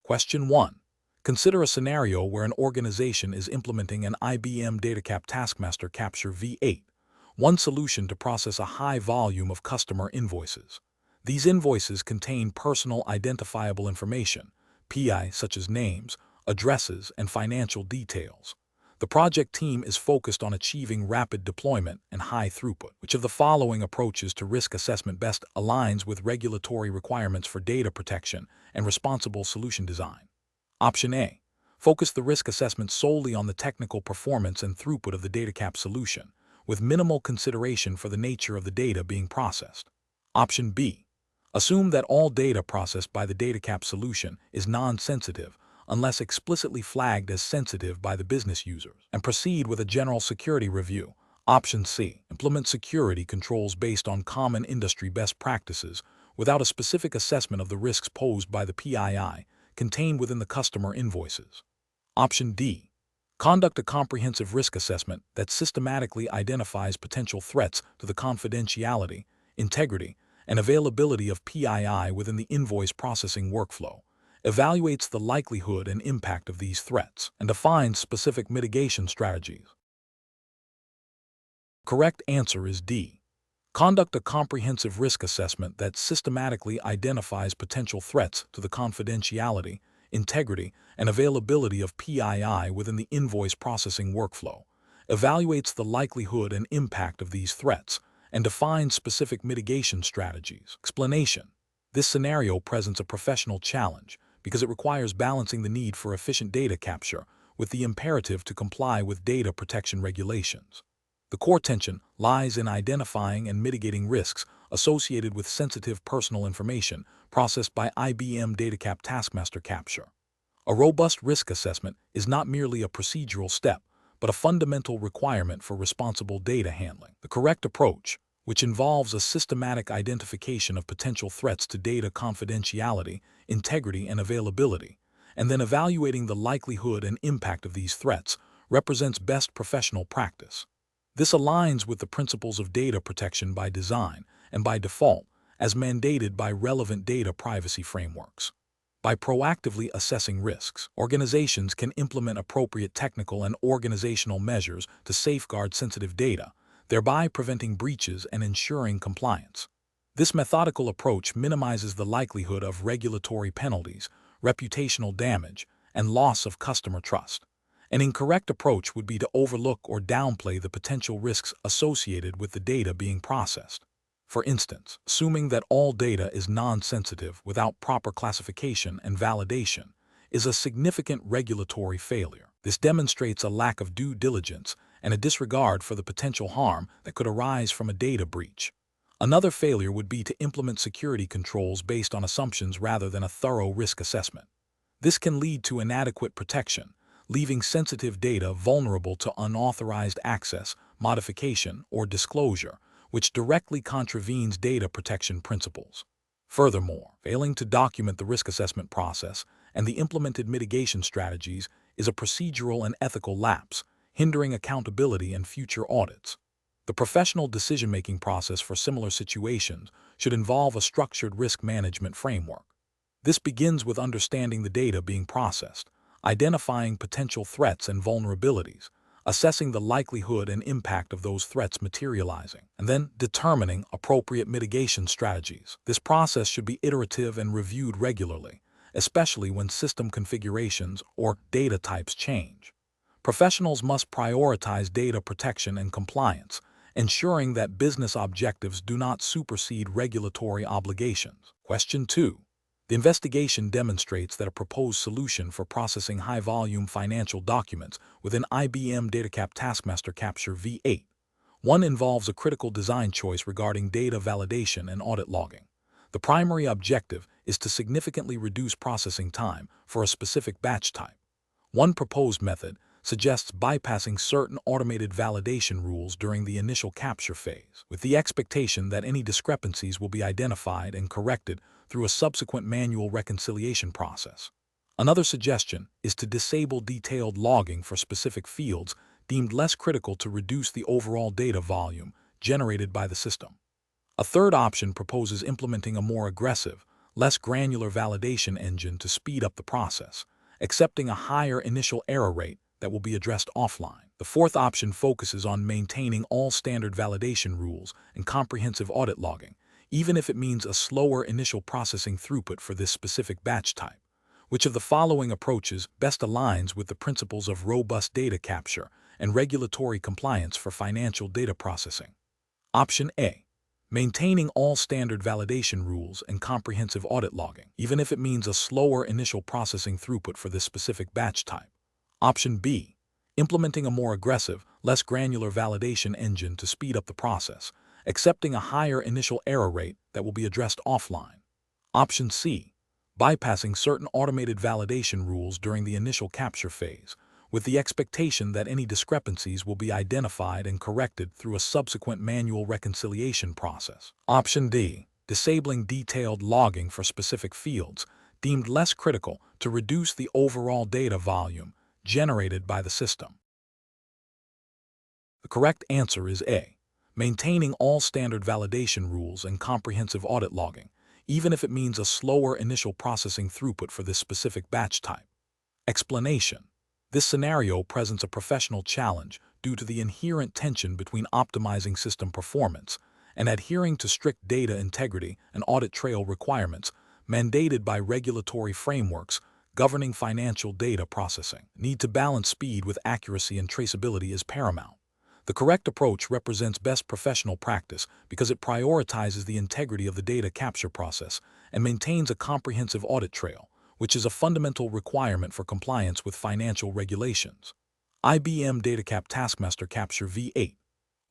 Question 1. Consider a scenario where an organization is implementing an IBM Datacap Taskmaster Capture V8, one solution to process a high volume of customer invoices. These invoices contain personal identifiable information, PI such as names, addresses, and financial details. The project team is focused on achieving rapid deployment and high throughput. Which of the following approaches to risk assessment best aligns with regulatory requirements for data protection and responsible solution design? Option A. Focus the risk assessment solely on the technical performance and throughput of the Datacap solution, with minimal consideration for the nature of the data being processed. Option B. Assume that all data processed by the Datacap solution is non-sensitive unless explicitly flagged as sensitive by the business users, and proceed with a general security review. Option C. Implement security controls based on common industry best practices without a specific assessment of the risks posed by the PII contained within the customer invoices. Option D. Conduct a comprehensive risk assessment that systematically identifies potential threats to the confidentiality, integrity, and availability of PII within the invoice processing workflow, evaluates the likelihood and impact of these threats, and defines specific mitigation strategies. Correct answer is D. Conduct a comprehensive risk assessment that systematically identifies potential threats to the confidentiality, integrity, and availability of PII within the invoice processing workflow, evaluates the likelihood and impact of these threats, and defines specific mitigation strategies. Explanation. This scenario presents a professional challenge because it requires balancing the need for efficient data capture with the imperative to comply with data protection regulations. The core tension lies in identifying and mitigating risks associated with sensitive personal information processed by IBM Datacap Taskmaster Capture. A robust risk assessment is not merely a procedural step, but a fundamental requirement for responsible data handling. The correct approach, which involves a systematic identification of potential threats to data confidentiality, integrity, and availability, and then evaluating the likelihood and impact of these threats, represents best professional practice. This aligns with the principles of data protection by design and by default, as mandated by relevant data privacy frameworks. By proactively assessing risks, organizations can implement appropriate technical and organizational measures to safeguard sensitive data, thereby preventing breaches and ensuring compliance. This methodical approach minimizes the likelihood of regulatory penalties, reputational damage, and loss of customer trust. An incorrect approach would be to overlook or downplay the potential risks associated with the data being processed. For instance, assuming that all data is non-sensitive without proper classification and validation is a significant regulatory failure. This demonstrates a lack of due diligence and a disregard for the potential harm that could arise from a data breach. Another failure would be to implement security controls based on assumptions rather than a thorough risk assessment. This can lead to inadequate protection, leaving sensitive data vulnerable to unauthorized access, modification, or disclosure, which directly contravenes data protection principles. Furthermore, failing to document the risk assessment process and the implemented mitigation strategies is a procedural and ethical lapse, hindering accountability and future audits. The professional decision-making process for similar situations should involve a structured risk management framework. This begins with understanding the data being processed, identifying potential threats and vulnerabilities, assessing the likelihood and impact of those threats materializing, and then determining appropriate mitigation strategies. This process should be iterative and reviewed regularly, especially when system configurations or data types change. Professionals must prioritize data protection and compliance, ensuring that business objectives do not supersede regulatory obligations. Question 2. The investigation demonstrates that a proposed solution for processing high-volume financial documents within IBM Datacap Taskmaster Capture V8. One involves a critical design choice regarding data validation and audit logging. The primary objective is to significantly reduce processing time for a specific batch type. One proposed method suggests bypassing certain automated validation rules during the initial capture phase, with the expectation that any discrepancies will be identified and corrected through a subsequent manual reconciliation process. Another suggestion is to disable detailed logging for specific fields deemed less critical to reduce the overall data volume generated by the system. A third option proposes implementing a more aggressive, less granular validation engine to speed up the process, accepting a higher initial error rate that will be addressed offline. The fourth option focuses on maintaining all standard validation rules and comprehensive audit logging, even if it means a slower initial processing throughput for this specific batch type. Which of the following approaches best aligns with the principles of robust data capture and regulatory compliance for financial data processing? Option A. Maintaining all standard validation rules and comprehensive audit logging, even if it means a slower initial processing throughput for this specific batch type. Option B. Implementing a more aggressive, less granular validation engine to speed up the process, accepting a higher initial error rate that will be addressed offline. Option C. Bypassing certain automated validation rules during the initial capture phase, with the expectation that any discrepancies will be identified and corrected through a subsequent manual reconciliation process. Option D. Disabling detailed logging for specific fields, deemed less critical to reduce the overall data volume generated by the system. The correct answer is A. Maintaining all standard validation rules and comprehensive audit logging, even if it means a slower initial processing throughput for this specific batch type. Explanation. This scenario presents a professional challenge due to the inherent tension between optimizing system performance and adhering to strict data integrity and audit trail requirements mandated by regulatory frameworks governing financial data processing. Need to balance speed with accuracy and traceability is paramount. The correct approach represents best professional practice because it prioritizes the integrity of the data capture process and maintains a comprehensive audit trail, which is a fundamental requirement for compliance with financial regulations. IBM Datacap Taskmaster Capture V8.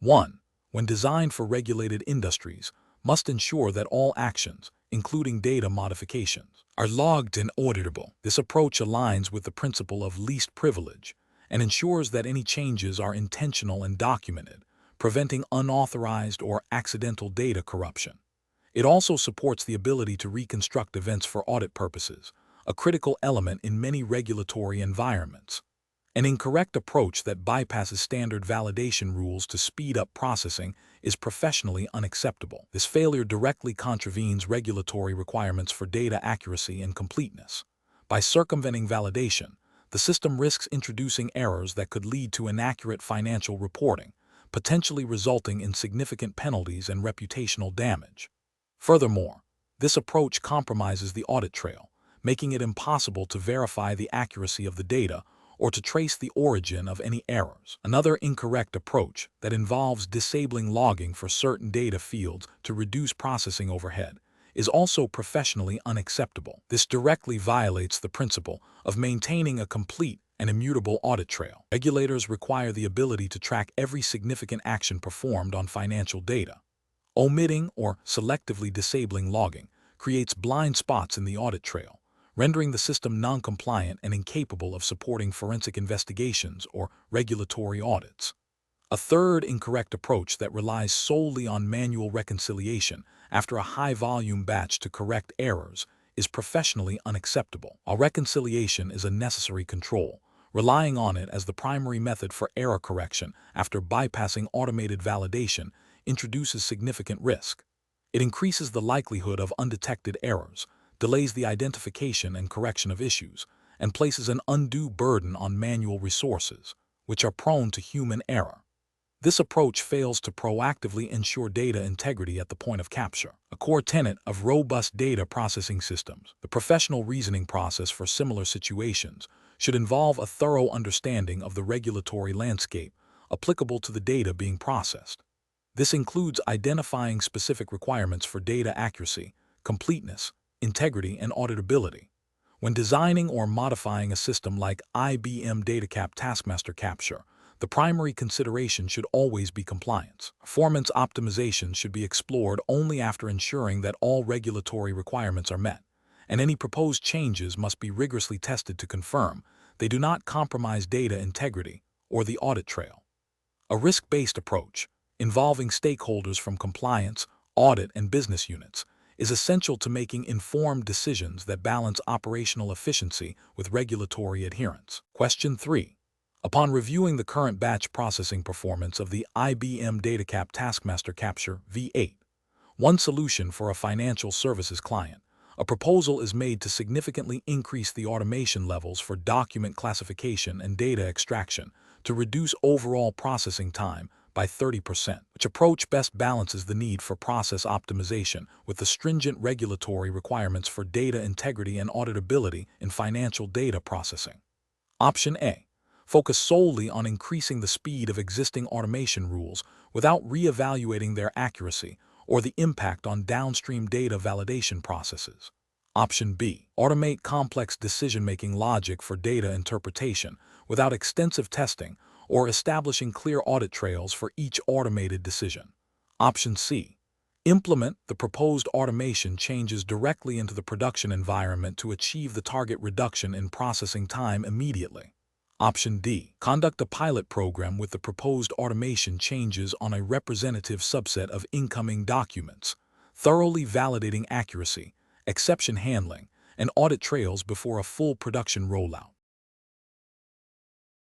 1. When designed for regulated industries, must ensure that all actions, including data modifications, are logged and auditable. This approach aligns with the principle of least privilege and ensures that any changes are intentional and documented, preventing unauthorized or accidental data corruption. It also supports the ability to reconstruct events for audit purposes, a critical element in many regulatory environments. An incorrect approach that bypasses standard validation rules to speed up processing is professionally unacceptable. This failure directly contravenes regulatory requirements for data accuracy and completeness. By circumventing validation, the system risks introducing errors that could lead to inaccurate financial reporting, potentially resulting in significant penalties and reputational damage. Furthermore, this approach compromises the audit trail, making it impossible to verify the accuracy of the data or to trace the origin of any errors. Another incorrect approach that involves disabling logging for certain data fields to reduce processing overhead is also professionally unacceptable. This directly violates the principle of maintaining a complete and immutable audit trail. Regulators require the ability to track every significant action performed on financial data. Omitting or selectively disabling logging creates blind spots in the audit trail, rendering the system non-compliant and incapable of supporting forensic investigations or regulatory audits. A third incorrect approach that relies solely on manual reconciliation after a high-volume batch to correct errors is professionally unacceptable. While reconciliation is a necessary control, relying on it as the primary method for error correction after bypassing automated validation introduces significant risk. It increases the likelihood of undetected errors, delays the identification and correction of issues, and places an undue burden on manual resources, which are prone to human error. This approach fails to proactively ensure data integrity at the point of capture, a core tenet of robust data processing systems. The professional reasoning process for similar situations should involve a thorough understanding of the regulatory landscape applicable to the data being processed. This includes identifying specific requirements for data accuracy, completeness, integrity, and auditability. When designing or modifying a system like IBM Datacap Taskmaster Capture, the primary consideration should always be compliance. Performance optimization should be explored only after ensuring that all regulatory requirements are met, and any proposed changes must be rigorously tested to confirm they do not compromise data integrity or the audit trail. A risk-based approach, involving stakeholders from compliance, audit, and business units, is essential to making informed decisions that balance operational efficiency with regulatory adherence. Question 3. Upon reviewing the current batch processing performance of the IBM Datacap Taskmaster Capture V8, one solution for a financial services client, a proposal is made to significantly increase the automation levels for document classification and data extraction to reduce overall processing time by 30%, which approach best balances the need for process optimization with the stringent regulatory requirements for data integrity and auditability in financial data processing. Option A. Focus solely on increasing the speed of existing automation rules without re-evaluating their accuracy or the impact on downstream data validation processes. Option B. Automate complex decision-making logic for data interpretation without extensive testing or establishing clear audit trails for each automated decision. Option C. Implement the proposed automation changes directly into the production environment to achieve the target reduction in processing time immediately. Option D. Conduct a pilot program with the proposed automation changes on a representative subset of incoming documents, thoroughly validating accuracy, exception handling, and audit trails before a full production rollout.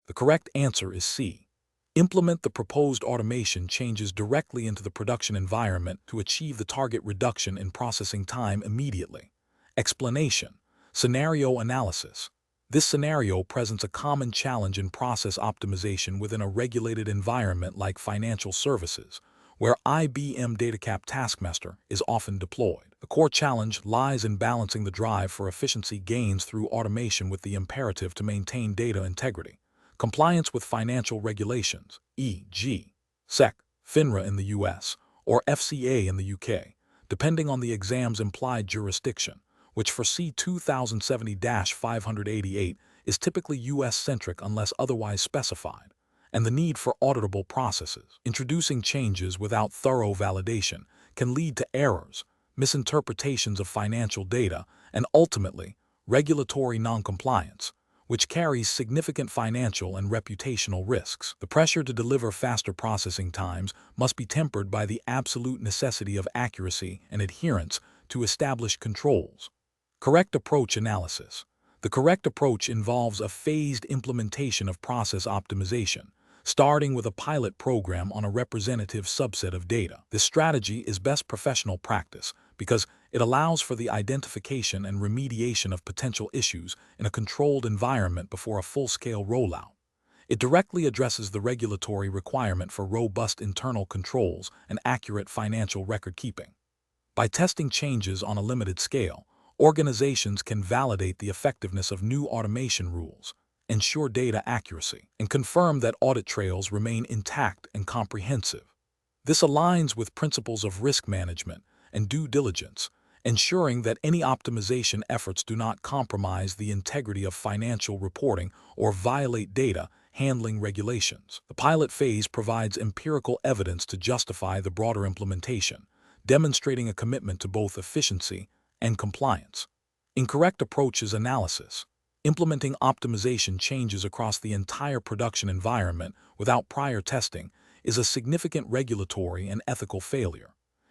The correct answer is C. Implement the proposed automation changes directly into the production environment to achieve the target reduction in processing time immediately. Explanation. Scenario analysis. This scenario presents a common challenge in process optimization within a regulated environment like financial services, where IBM Datacap Taskmaster is often deployed. The core challenge lies in balancing the drive for efficiency gains through automation with the imperative to maintain data integrity. Compliance with financial regulations, e.g., SEC, FINRA in the US, or FCA in the UK, depending on the exam's implied jurisdiction, which for C2070-588 is typically US-centric unless otherwise specified, and the need for auditable processes. Introducing changes without thorough validation can lead to errors, misinterpretations of financial data, and ultimately, regulatory noncompliance, which carries significant financial and reputational risks. The pressure to deliver faster processing times must be tempered by the absolute necessity of accuracy and adherence to established controls. Correct approach analysis. The correct approach involves a phased implementation of process optimization, starting with a pilot program on a representative subset of data. This strategy is best professional practice because it allows for the identification and remediation of potential issues in a controlled environment before a full-scale rollout. It directly addresses the regulatory requirement for robust internal controls and accurate financial record-keeping. By testing changes on a limited scale, organizations can validate the effectiveness of new automation rules, ensure data accuracy, and confirm that audit trails remain intact and comprehensive. This aligns with principles of risk management and due diligence, ensuring that any optimization efforts do not compromise the integrity of financial reporting or violate data handling regulations. The pilot phase provides empirical evidence to justify the broader implementation, demonstrating a commitment to both efficiency and compliance. Incorrect approaches analysis. Implementing optimization changes across the entire production environment without prior testing is a significant regulatory and ethical failure.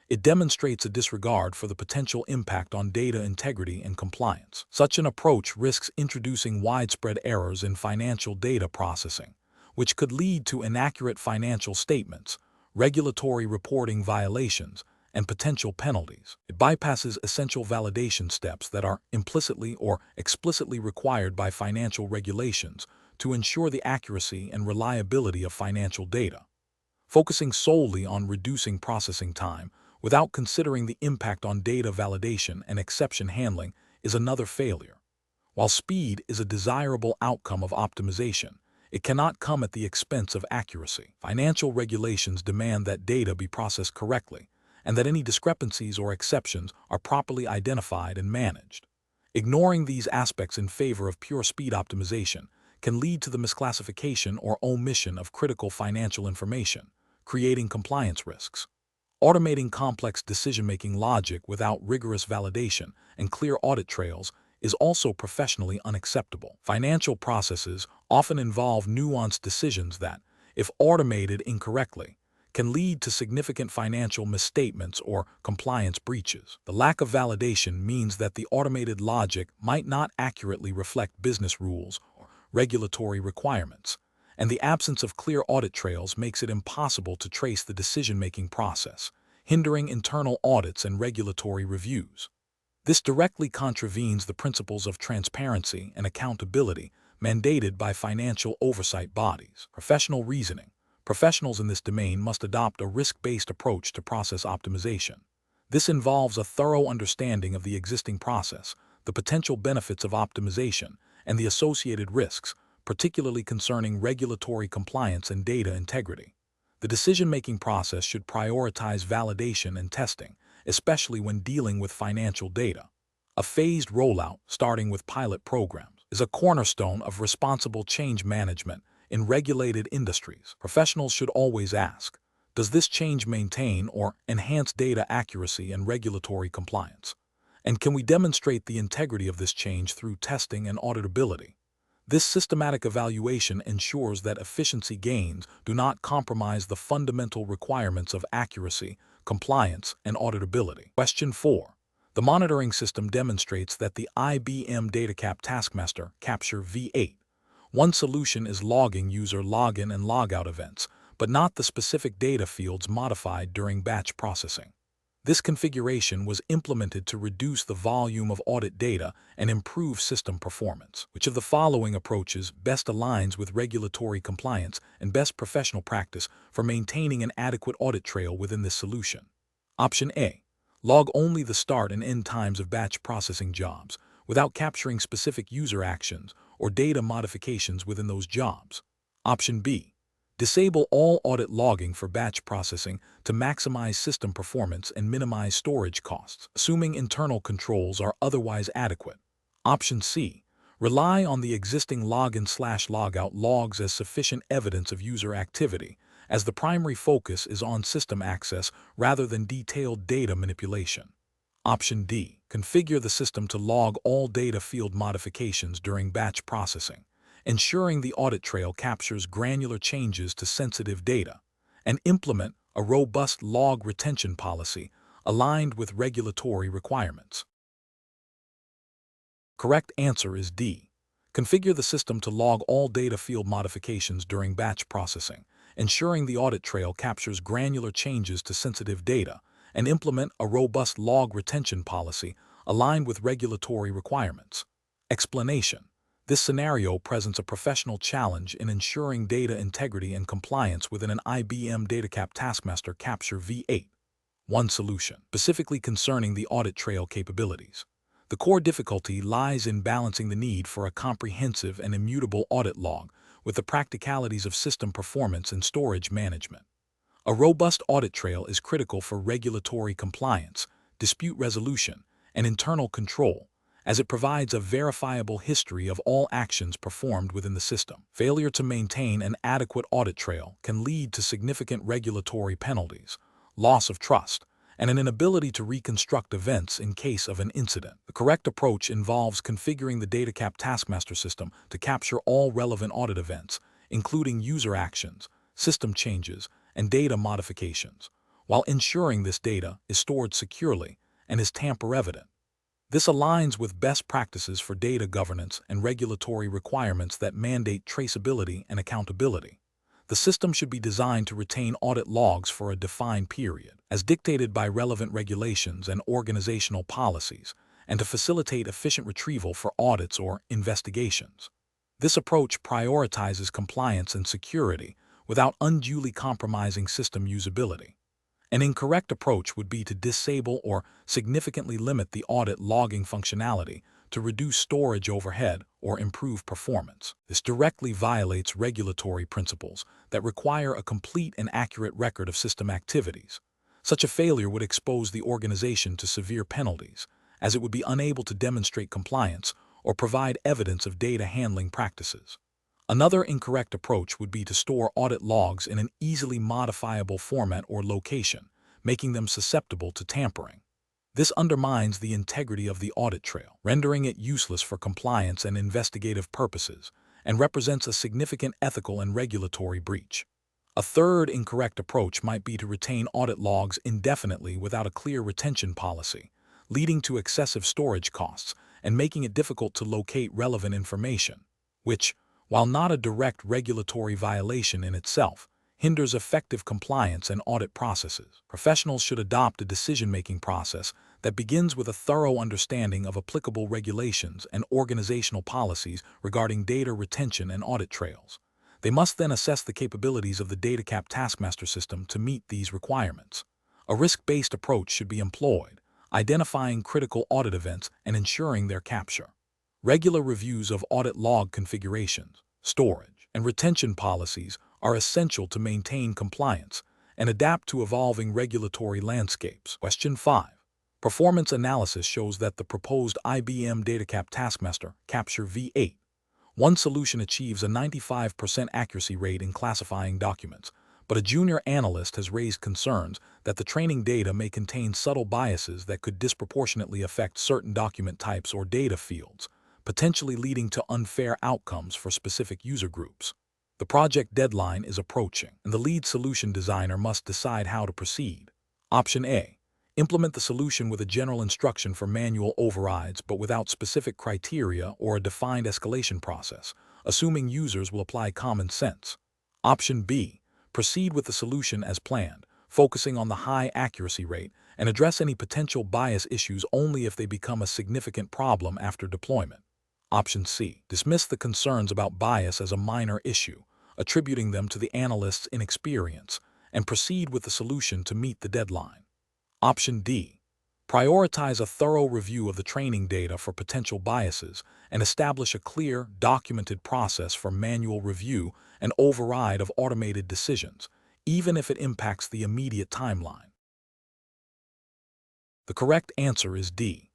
It demonstrates a disregard for the potential impact on data integrity and compliance. Such an approach risks introducing widespread errors in financial data processing, which could lead to inaccurate financial statements, regulatory reporting violations, and potential penalties. It bypasses essential validation steps that are implicitly or explicitly required by financial regulations to ensure the accuracy and reliability of financial data. Focusing solely on reducing processing time without considering the impact on data validation and exception handling is another failure. While speed is a desirable outcome of optimization, it cannot come at the expense of accuracy. Financial regulations demand that data be processed correctly, and that any discrepancies or exceptions are properly identified and managed. Ignoring these aspects in favor of pure speed optimization can lead to the misclassification or omission of critical financial information, creating compliance risks. Automating complex decision-making logic without rigorous validation and clear audit trails is also professionally unacceptable. Financial processes often involve nuanced decisions that, if automated incorrectly, can lead to significant financial misstatements or compliance breaches. The lack of validation means that the automated logic might not accurately reflect business rules or regulatory requirements, and the absence of clear audit trails makes it impossible to trace the decision-making process, hindering internal audits and regulatory reviews. This directly contravenes the principles of transparency and accountability mandated by financial oversight bodies. Professional reasoning. Professionals in this domain must adopt a risk-based approach to process optimization. This involves a thorough understanding of the existing process, the potential benefits of optimization, and the associated risks, particularly concerning regulatory compliance and data integrity. The decision-making process should prioritize validation and testing, especially when dealing with financial data. A phased rollout, starting with pilot programs, is a cornerstone of responsible change management in regulated industries. Professionals should always ask, does this change maintain or enhance data accuracy and regulatory compliance? And can we demonstrate the integrity of this change through testing and auditability? This systematic evaluation ensures that efficiency gains do not compromise the fundamental requirements of accuracy, compliance, and auditability. Question 4. The monitoring system demonstrates that the IBM Datacap Taskmaster Capture V8. One solution is logging user login and logout events, but not the specific data fields modified during batch processing. This configuration was implemented to reduce the volume of audit data and improve system performance. Which of the following approaches best aligns with regulatory compliance and best professional practice for maintaining an adequate audit trail within this solution? Option A. Log only the start and end times of batch processing jobs, without capturing specific user actions or data modifications within those jobs. Option B. Disable all audit logging for batch processing to maximize system performance and minimize storage costs, assuming internal controls are otherwise adequate. Option C. Rely on the existing login/logout logs as sufficient evidence of user activity, as the primary focus is on system access rather than detailed data manipulation. Option D. Configure the system to log all data field modifications during batch processing, ensuring the audit trail captures granular changes to sensitive data, and implement a robust log retention policy aligned with regulatory requirements. Correct answer is D. Configure the system to log all data field modifications during batch processing, ensuring the audit trail captures granular changes to sensitive data, and implement a robust log retention policy aligned with regulatory requirements. Explanation. This scenario presents a professional challenge in ensuring data integrity and compliance within an IBM Datacap Taskmaster Capture V8. One solution, specifically concerning the audit trail capabilities. The core difficulty lies in balancing the need for a comprehensive and immutable audit log with the practicalities of system performance and storage management. A robust audit trail is critical for regulatory compliance, dispute resolution, and internal control, as it provides a verifiable history of all actions performed within the system. Failure to maintain an adequate audit trail can lead to significant regulatory penalties, loss of trust, and an inability to reconstruct events in case of an incident. The correct approach involves configuring the Datacap Taskmaster system to capture all relevant audit events, including user actions, system changes, and data modifications, while ensuring this data is stored securely and is tamper-evident. This aligns with best practices for data governance and regulatory requirements that mandate traceability and accountability. The system should be designed to retain audit logs for a defined period, as dictated by relevant regulations and organizational policies, and to facilitate efficient retrieval for audits or investigations. This approach prioritizes compliance and security without unduly compromising system usability. An incorrect approach would be to disable or significantly limit the audit logging functionality to reduce storage overhead or improve performance. This directly violates regulatory principles that require a complete and accurate record of system activities. Such a failure would expose the organization to severe penalties, as it would be unable to demonstrate compliance or provide evidence of data handling practices. Another incorrect approach would be to store audit logs in an easily modifiable format or location, making them susceptible to tampering. This undermines the integrity of the audit trail, rendering it useless for compliance and investigative purposes, and represents a significant ethical and regulatory breach. A third incorrect approach might be to retain audit logs indefinitely without a clear retention policy, leading to excessive storage costs and making it difficult to locate relevant information, which, while not a direct regulatory violation in itself, hinders effective compliance and audit processes. Professionals should adopt a decision-making process that begins with a thorough understanding of applicable regulations and organizational policies regarding data retention and audit trails. They must then assess the capabilities of the Datacap Taskmaster system to meet these requirements. A risk-based approach should be employed, identifying critical audit events and ensuring their capture. Regular reviews of audit log configurations, storage, and retention policies are essential to maintain compliance and adapt to evolving regulatory landscapes. Question 5. Performance analysis shows that the proposed IBM Datacap Taskmaster Capture V8 one solution achieves a 95% accuracy rate in classifying documents, but a junior analyst has raised concerns that the training data may contain subtle biases that could disproportionately affect certain document types or data fields, potentially leading to unfair outcomes for specific user groups. The project deadline is approaching, and the lead solution designer must decide how to proceed. Option A. Implement the solution with a general instruction for manual overrides but without specific criteria or a defined escalation process, assuming users will apply common sense. Option B. Proceed with the solution as planned, focusing on the high accuracy rate and address any potential bias issues only if they become a significant problem after deployment. Option C. Dismiss the concerns about bias as a minor issue, attributing them to the analyst's inexperience, and proceed with the solution to meet the deadline. Option D. Prioritize a thorough review of the training data for potential biases and establish a clear, documented process for manual review and override of automated decisions, even if it impacts the immediate timeline. The correct answer is D.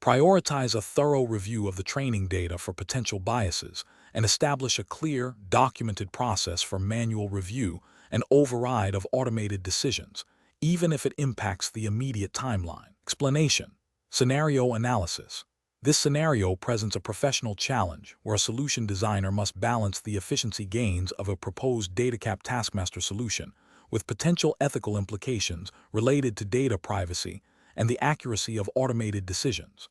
Prioritize a thorough review of the training data for potential biases and establish a clear, documented process for manual review and override of automated decisions, even if it impacts the immediate timeline. Explanation. Scenario analysis. This scenario presents a professional challenge where a solution designer must balance the efficiency gains of a proposed Datacap Taskmaster solution with potential ethical implications related to data privacy and the accuracy of automated decisions.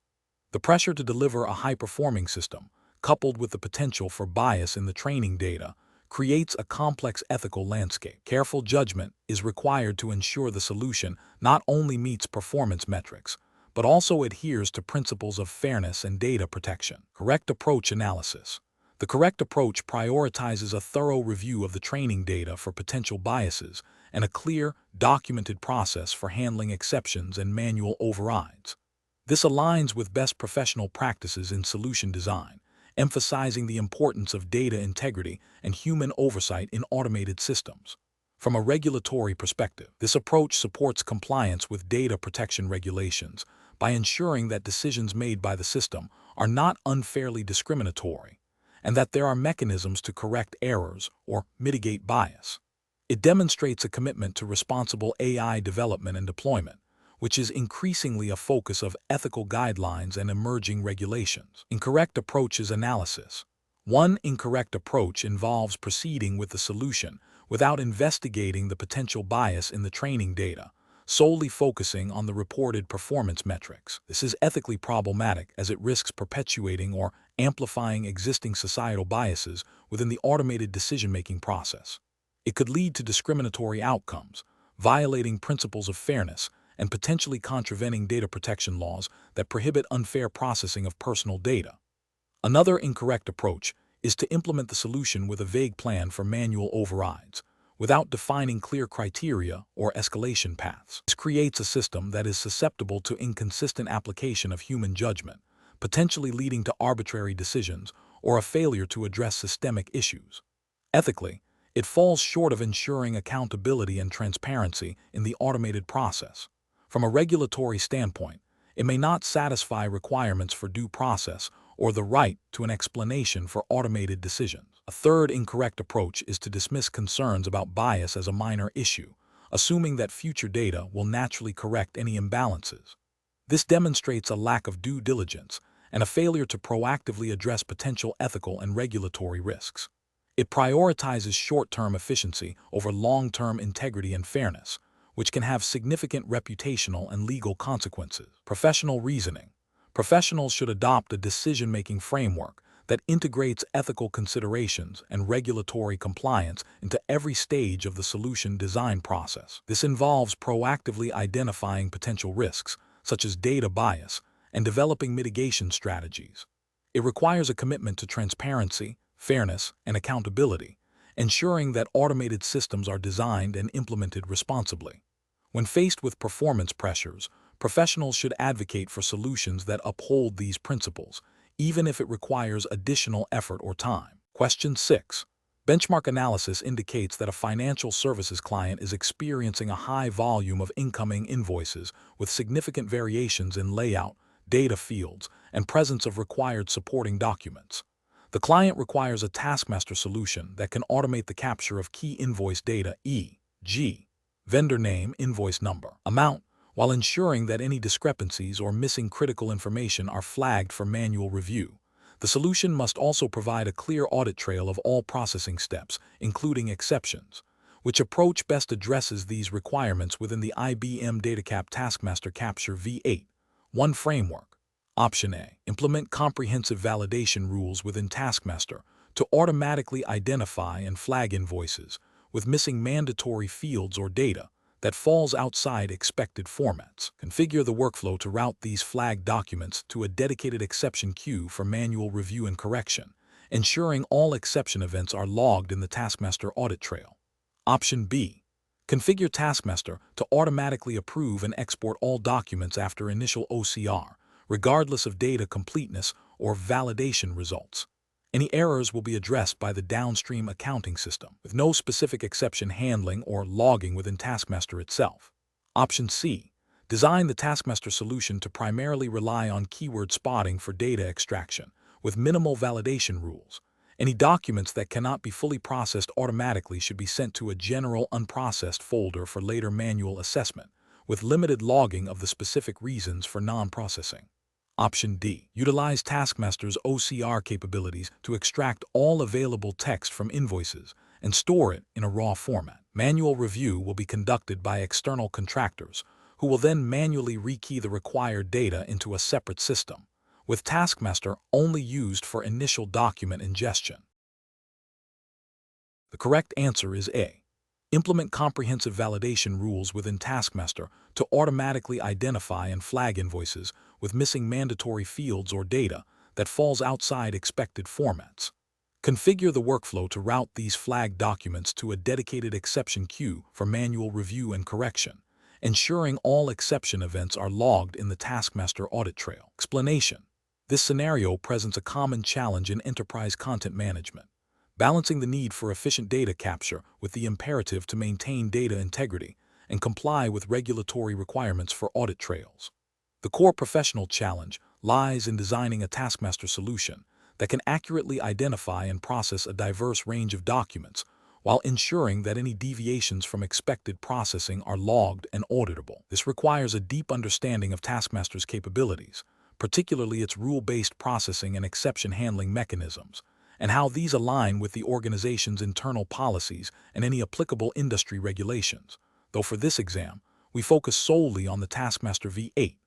The pressure to deliver a high-performing system, coupled with the potential for bias in the training data, creates a complex ethical landscape. Careful judgment is required to ensure the solution not only meets performance metrics, but also adheres to principles of fairness and data protection. Correct approach analysis. The correct approach prioritizes a thorough review of the training data for potential biases and a clear, documented process for handling exceptions and manual overrides. This aligns with best professional practices in solution design, emphasizing the importance of data integrity and human oversight in automated systems. From a regulatory perspective, this approach supports compliance with data protection regulations by ensuring that decisions made by the system are not unfairly discriminatory and that there are mechanisms to correct errors or mitigate bias. It demonstrates a commitment to responsible AI development and deployment, which is increasingly a focus of ethical guidelines and emerging regulations. Incorrect approaches analysis. One incorrect approach involves proceeding with the solution without investigating the potential bias in the training data, solely focusing on the reported performance metrics. This is ethically problematic as it risks perpetuating or amplifying existing societal biases within the automated decision-making process. It could lead to discriminatory outcomes, violating principles of fairness, and potentially contravening data protection laws that prohibit unfair processing of personal data. Another incorrect approach is to implement the solution with a vague plan for manual overrides, without defining clear criteria or escalation paths. This creates a system that is susceptible to inconsistent application of human judgment, potentially leading to arbitrary decisions or a failure to address systemic issues. Ethically, it falls short of ensuring accountability and transparency in the automated process. From a regulatory standpoint, it may not satisfy requirements for due process or the right to an explanation for automated decisions. A third incorrect approach is to dismiss concerns about bias as a minor issue, assuming that future data will naturally correct any imbalances. This demonstrates a lack of due diligence and a failure to proactively address potential ethical and regulatory risks. It prioritizes short-term efficiency over long-term integrity and fairness, which can have significant reputational and legal consequences. Professional reasoning. Professionals should adopt a decision-making framework that integrates ethical considerations and regulatory compliance into every stage of the solution design process. This involves proactively identifying potential risks, such as data bias, and developing mitigation strategies. It requires a commitment to transparency, fairness, and accountability, ensuring that automated systems are designed and implemented responsibly. When faced with performance pressures, professionals should advocate for solutions that uphold these principles, even if it requires additional effort or time. Question 6. Benchmark analysis indicates that a financial services client is experiencing a high volume of incoming invoices with significant variations in layout, data fields, and presence of required supporting documents. The client requires a Taskmaster solution that can automate the capture of key invoice data, e.g., vendor name, invoice number, amount, while ensuring that any discrepancies or missing critical information are flagged for manual review. The solution must also provide a clear audit trail of all processing steps, including exceptions. Which approach best addresses these requirements within the IBM Datacap Taskmaster Capture V8? 1 framework. Option A. Implement comprehensive validation rules within Taskmaster to automatically identify and flag invoices with missing mandatory fields or data that falls outside expected formats. Configure the workflow to route these flagged documents to a dedicated exception queue for manual review and correction, ensuring all exception events are logged in the Taskmaster audit trail. Option B. Configure Taskmaster to automatically approve and export all documents after initial OCR, regardless of data completeness or validation results. Any errors will be addressed by the downstream accounting system, with no specific exception handling or logging within Taskmaster itself. Option C. Design the Taskmaster solution to primarily rely on keyword spotting for data extraction, with minimal validation rules. Any documents that cannot be fully processed automatically should be sent to a general unprocessed folder for later manual assessment, with limited logging of the specific reasons for non-processing. Option D. Utilize Taskmaster's OCR capabilities to extract all available text from invoices and store it in a raw format. Manual review will be conducted by external contractors, who will then manually rekey the required data into a separate system, with Taskmaster only used for initial document ingestion. The correct answer is A. Implement comprehensive validation rules within Taskmaster to automatically identify and flag invoices with missing mandatory fields or data that falls outside expected formats. Configure the workflow to route these flagged documents to a dedicated exception queue for manual review and correction, ensuring all exception events are logged in the Taskmaster audit trail. Explanation. This scenario presents a common challenge in enterprise content management, balancing the need for efficient data capture with the imperative to maintain data integrity and comply with regulatory requirements for audit trails. The core professional challenge lies in designing a Taskmaster solution that can accurately identify and process a diverse range of documents while ensuring that any deviations from expected processing are logged and auditable. This requires a deep understanding of Taskmaster's capabilities, particularly its rule-based processing and exception handling mechanisms, and how these align with the organization's internal policies and any applicable industry regulations, though for this exam, we focus solely on the Taskmaster V8,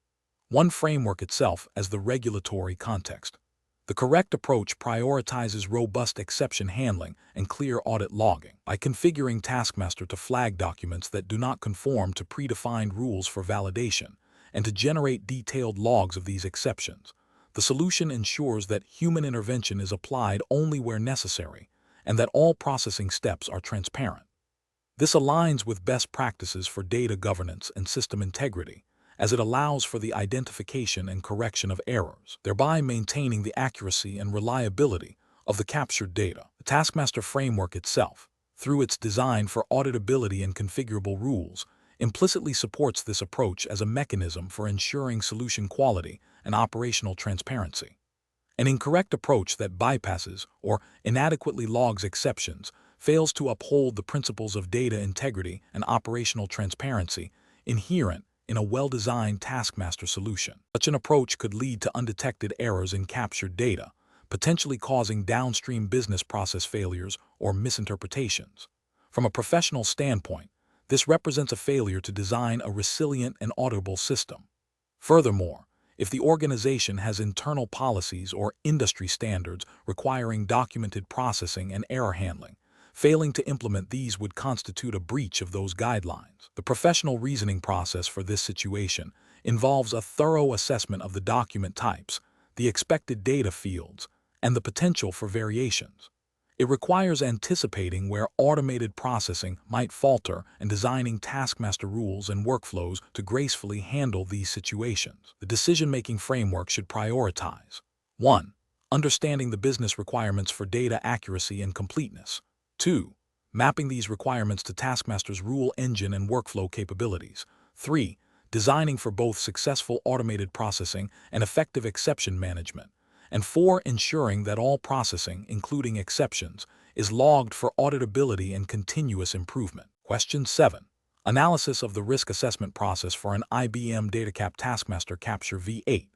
1 framework itself as the regulatory context. The correct approach prioritizes robust exception handling and clear audit logging. By configuring Taskmaster to flag documents that do not conform to predefined rules for validation and to generate detailed logs of these exceptions, the solution ensures that human intervention is applied only where necessary and that all processing steps are transparent. This aligns with best practices for data governance and system integrity, as it allows for the identification and correction of errors, thereby maintaining the accuracy and reliability of the captured data. The Taskmaster framework itself, through its design for auditability and configurable rules, implicitly supports this approach as a mechanism for ensuring solution quality and operational transparency. An incorrect approach that bypasses or inadequately logs exceptions fails to uphold the principles of data integrity and operational transparency inherent in a well-designed Taskmaster solution. Such an approach could lead to undetected errors in captured data, potentially causing downstream business process failures or misinterpretations. From a professional standpoint, this represents a failure to design a resilient and auditable system. Furthermore, if the organization has internal policies or industry standards requiring documented processing and error handling. Failing to implement these would constitute a breach of those guidelines. The professional reasoning process for this situation involves a thorough assessment of the document types, the expected data fields, and the potential for variations. It requires anticipating where automated processing might falter and designing Taskmaster rules and workflows to gracefully handle these situations. The decision-making framework should prioritize 1. Understanding the business requirements for data accuracy and completeness. 2. Mapping these requirements to Taskmaster's rule engine and workflow capabilities. 3. Designing for both successful automated processing and effective exception management. And 4. Ensuring that all processing, including exceptions, is logged for auditability and continuous improvement. Question 7. Analysis of the risk assessment process for an IBM Datacap Taskmaster Capture V8.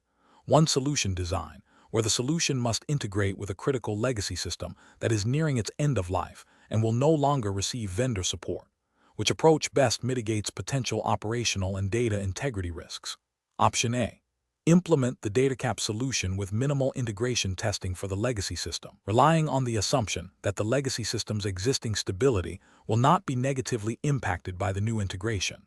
1. Solution design, where the solution must integrate with a critical legacy system that is nearing its end of life and will no longer receive vendor support. Which approach best mitigates potential operational and data integrity risks? Option A. Implement the Datacap solution with minimal integration testing for the legacy system, relying on the assumption that the legacy system's existing stability will not be negatively impacted by the new integration.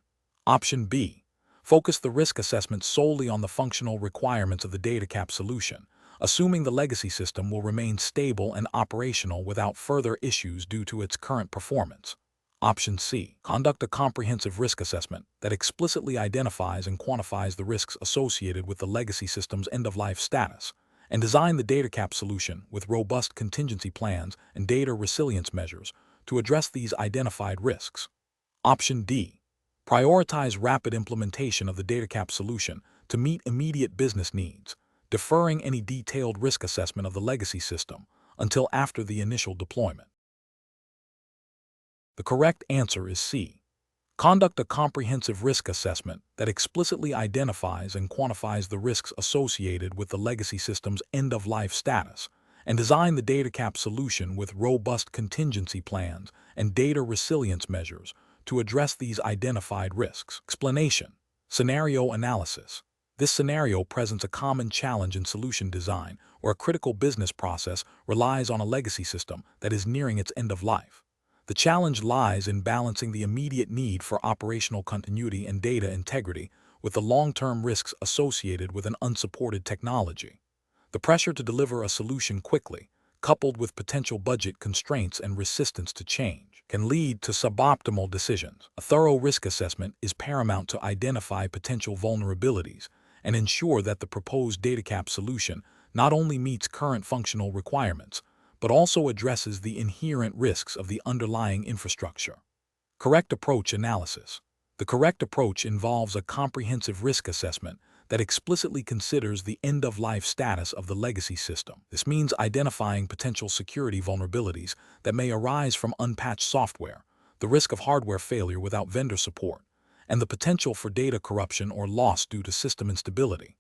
Option B. Focus the risk assessment solely on the functional requirements of the Datacap solution, assuming the legacy system will remain stable and operational without further issues due to its current performance. Option C. Conduct a comprehensive risk assessment that explicitly identifies and quantifies the risks associated with the legacy system's end-of-life status, and design the Datacap solution with robust contingency plans and data resilience measures to address these identified risks. Option D. Prioritize rapid implementation of the Datacap solution to meet immediate business needs, deferring any detailed risk assessment of the legacy system until after the initial deployment. The correct answer is C. Conduct a comprehensive risk assessment that explicitly identifies and quantifies the risks associated with the legacy system's end-of-life status, and design the Datacap solution with robust contingency plans and data resilience measures to address these identified risks. Explanation. Scenario analysis. This scenario presents a common challenge in solution design where a critical business process relies on a legacy system that is nearing its end of life. The challenge lies in balancing the immediate need for operational continuity and data integrity with the long-term risks associated with an unsupported technology. The pressure to deliver a solution quickly, coupled with potential budget constraints and resistance to change, can lead to suboptimal decisions. A thorough risk assessment is paramount to identify potential vulnerabilities and ensure that the proposed Datacap solution not only meets current functional requirements, but also addresses the inherent risks of the underlying infrastructure. Correct approach analysis. The correct approach involves a comprehensive risk assessment that explicitly considers the end-of-life status of the legacy system. This means identifying potential security vulnerabilities that may arise from unpatched software, the risk of hardware failure without vendor support, and the potential for data corruption or loss due to system instability.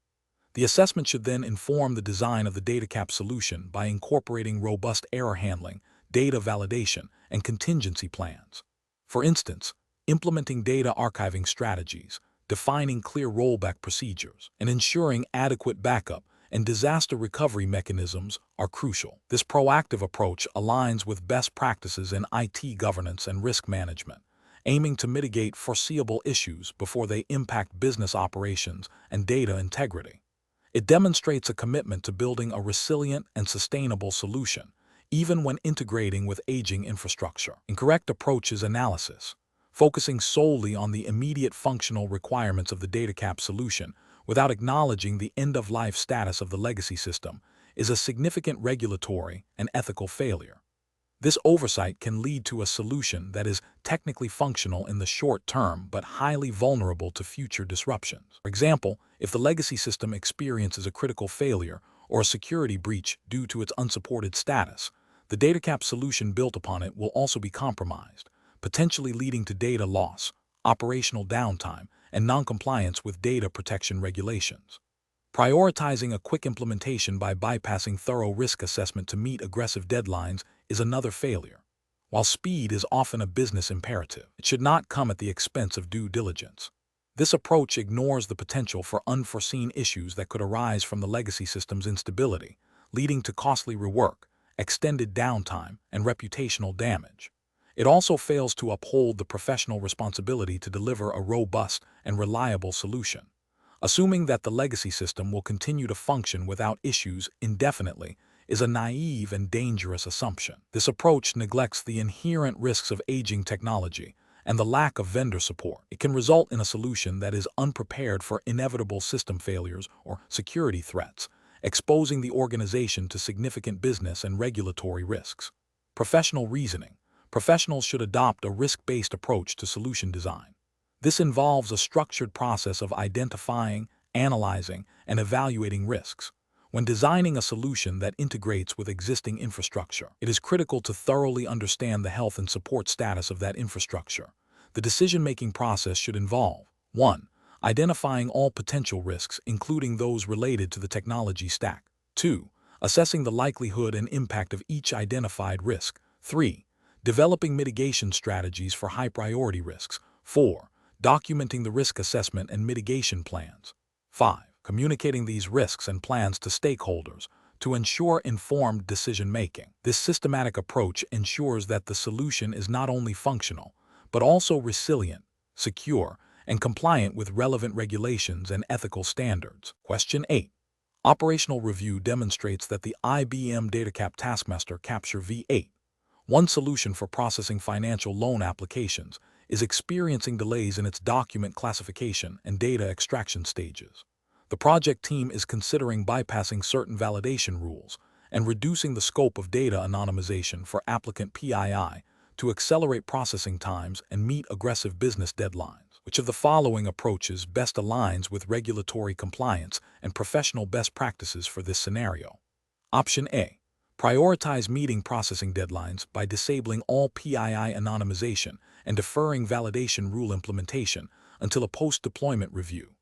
The assessment should then inform the design of the Datacap solution by incorporating robust error handling, data validation, and contingency plans. For instance, implementing data archiving strategies, defining clear rollback procedures, and ensuring adequate backup and disaster recovery mechanisms are crucial. This proactive approach aligns with best practices in IT governance and risk management, aiming to mitigate foreseeable issues before they impact business operations and data integrity. It demonstrates a commitment to building a resilient and sustainable solution, even when integrating with aging infrastructure. Incorrect approach is analysis, focusing solely on the immediate functional requirements of the Datacap solution without acknowledging the end-of-life status of the legacy system, is a significant regulatory and ethical failure. This oversight can lead to a solution that is technically functional in the short term but highly vulnerable to future disruptions. For example, if the legacy system experiences a critical failure or a security breach due to its unsupported status, the Datacap solution built upon it will also be compromised, potentially leading to data loss, operational downtime, and noncompliance with data protection regulations. Prioritizing a quick implementation by bypassing thorough risk assessment to meet aggressive deadlines is another failure. While speed is often a business imperative, it should not come at the expense of due diligence. This approach ignores the potential for unforeseen issues that could arise from the legacy system's instability, leading to costly rework, extended downtime, and reputational damage. It also fails to uphold the professional responsibility to deliver a robust and reliable solution. Assuming that the legacy system will continue to function without issues indefinitely is a naive and dangerous assumption. This approach neglects the inherent risks of aging technology and the lack of vendor support. It can result in a solution that is unprepared for inevitable system failures or security threats, exposing the organization to significant business and regulatory risks. Professional reasoning. Professionals should adopt a risk-based approach to solution design. This involves a structured process of identifying, analyzing, and evaluating risks. When designing a solution that integrates with existing infrastructure, it is critical to thoroughly understand the health and support status of that infrastructure. The decision-making process should involve 1. Identifying all potential risks, including those related to the technology stack. 2. Assessing the likelihood and impact of each identified risk. 3. Developing mitigation strategies for high-priority risks. 4. Documenting the risk assessment and mitigation plans. 5. Communicating these risks and plans to stakeholders to ensure informed decision-making. This systematic approach ensures that the solution is not only functional, but also resilient, secure, and compliant with relevant regulations and ethical standards. Question 8. Operational review demonstrates that the IBM Datacap Taskmaster Capture V8, one solution for processing financial loan applications, is experiencing delays in its document classification and data extraction stages. The project team is considering bypassing certain validation rules and reducing the scope of data anonymization for applicant PII to accelerate processing times and meet aggressive business deadlines. Which of the following approaches best aligns with regulatory compliance and professional best practices for this scenario? Option A. Prioritize meeting processing deadlines by disabling all PII anonymization and deferring validation rule implementation until a post-deployment review.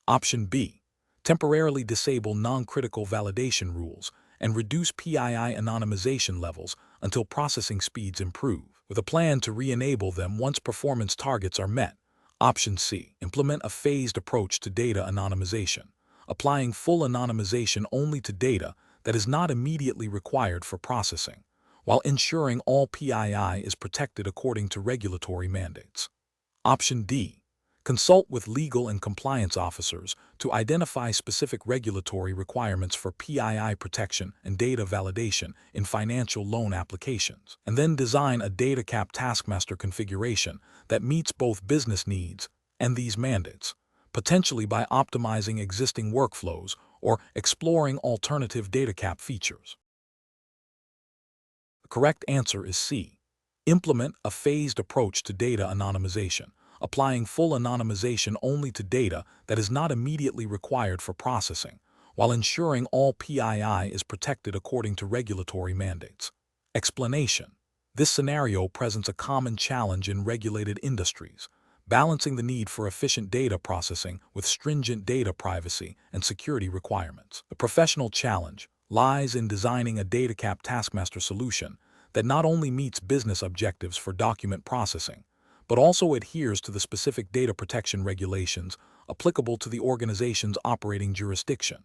Option B. Temporarily disable non-critical validation rules and reduce PII anonymization levels until processing speeds improve, with a plan to re-enable them once performance targets are met. Option C. Implement a phased approach to data anonymization, applying full anonymization only to data that is not immediately required for processing, while ensuring all PII is protected according to regulatory mandates. Option D. Consult with legal and compliance officers to identify specific regulatory requirements for PII protection and data validation in financial loan applications, and then design a Datacap Taskmaster configuration that meets both business needs and these mandates, potentially by optimizing existing workflows or exploring alternative Datacap features. The correct answer is C. Implement a phased approach to data anonymization, applying full anonymization only to data that is not immediately required for processing, while ensuring all PII is protected according to regulatory mandates. Explanation. This scenario presents a common challenge in regulated industries, balancing the need for efficient data processing with stringent data privacy and security requirements. The professional challenge lies in designing a Datacap Taskmaster solution that not only meets business objectives for document processing, but also adheres to the specific data protection regulations applicable to the organization's operating jurisdiction.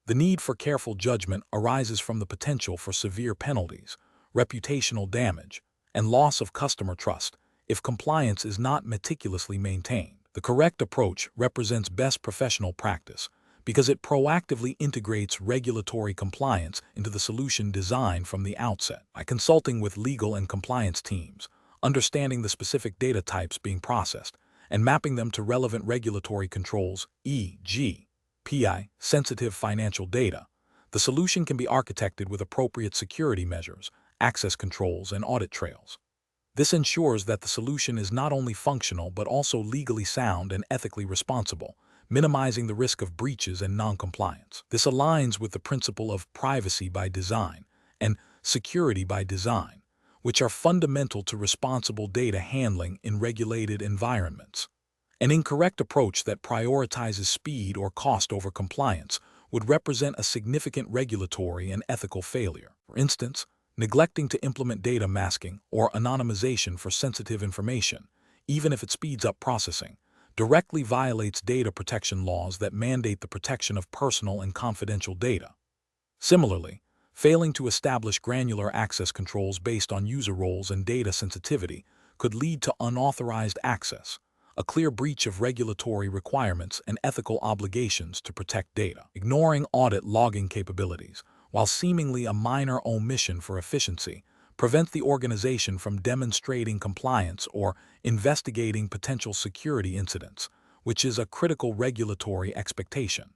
The need for careful judgment arises from the potential for severe penalties, reputational damage, and loss of customer trust if compliance is not meticulously maintained. The correct approach represents best professional practice because it proactively integrates regulatory compliance into the solution design from the outset. By consulting with legal and compliance teams, understanding the specific data types being processed, and mapping them to relevant regulatory controls, e.g., PI-sensitive financial data, the solution can be architected with appropriate security measures, access controls, and audit trails. This ensures that the solution is not only functional but also legally sound and ethically responsible, minimizing the risk of breaches and non-compliance. This aligns with the principle of privacy by design and security by design, which are fundamental to responsible data handling in regulated environments. An incorrect approach that prioritizes speed or cost over compliance would represent a significant regulatory and ethical failure. For instance, neglecting to implement data masking or anonymization for sensitive information, even if it speeds up processing, directly violates data protection laws that mandate the protection of personal and confidential data. Similarly, failing to establish granular access controls based on user roles and data sensitivity could lead to unauthorized access, a clear breach of regulatory requirements and ethical obligations to protect data. Ignoring audit logging capabilities, while seemingly a minor omission for efficiency, prevents the organization from demonstrating compliance or investigating potential security incidents, which is a critical regulatory expectation.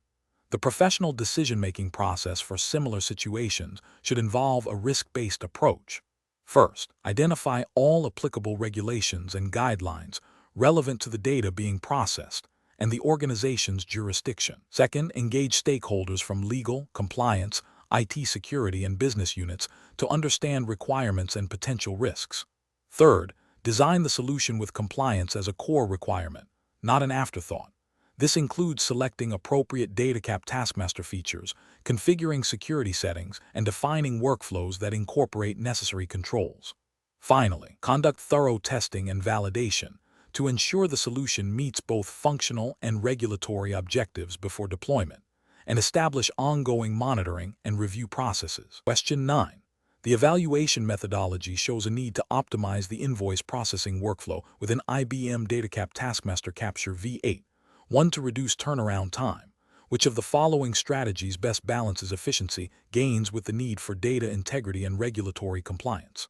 The professional decision-making process for similar situations should involve a risk-based approach. First, identify all applicable regulations and guidelines relevant to the data being processed and the organization's jurisdiction. Second, engage stakeholders from legal, compliance, IT security, and business units to understand requirements and potential risks. Third, design the solution with compliance as a core requirement, not an afterthought. This includes selecting appropriate Datacap Taskmaster features, configuring security settings, and defining workflows that incorporate necessary controls. Finally, conduct thorough testing and validation to ensure the solution meets both functional and regulatory objectives before deployment, and establish ongoing monitoring and review processes. Question 9. The evaluation methodology shows a need to optimize the invoice processing workflow within IBM Datacap Taskmaster Capture V8. 1. To reduce turnaround time. Which of the following strategies best balances efficiency gains with the need for data integrity and regulatory compliance?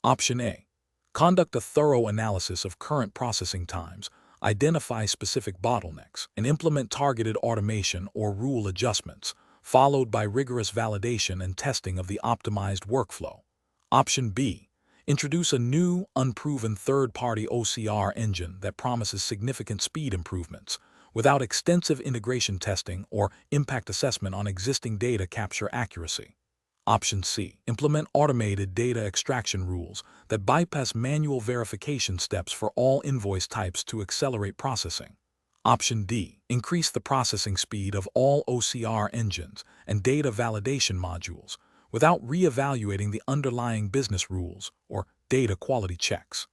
Option A. Conduct a thorough analysis of current processing times, identify specific bottlenecks, and implement targeted automation or rule adjustments, followed by rigorous validation and testing of the optimized workflow. Option B. Introduce a new, unproven third-party OCR engine that promises significant speed improvements, without extensive integration testing or impact assessment on existing data capture accuracy. Option C. Implement automated data extraction rules that bypass manual verification steps for all invoice types to accelerate processing. Option D. Increase the processing speed of all OCR engines and data validation modules without re-evaluating the underlying business rules or data quality checks.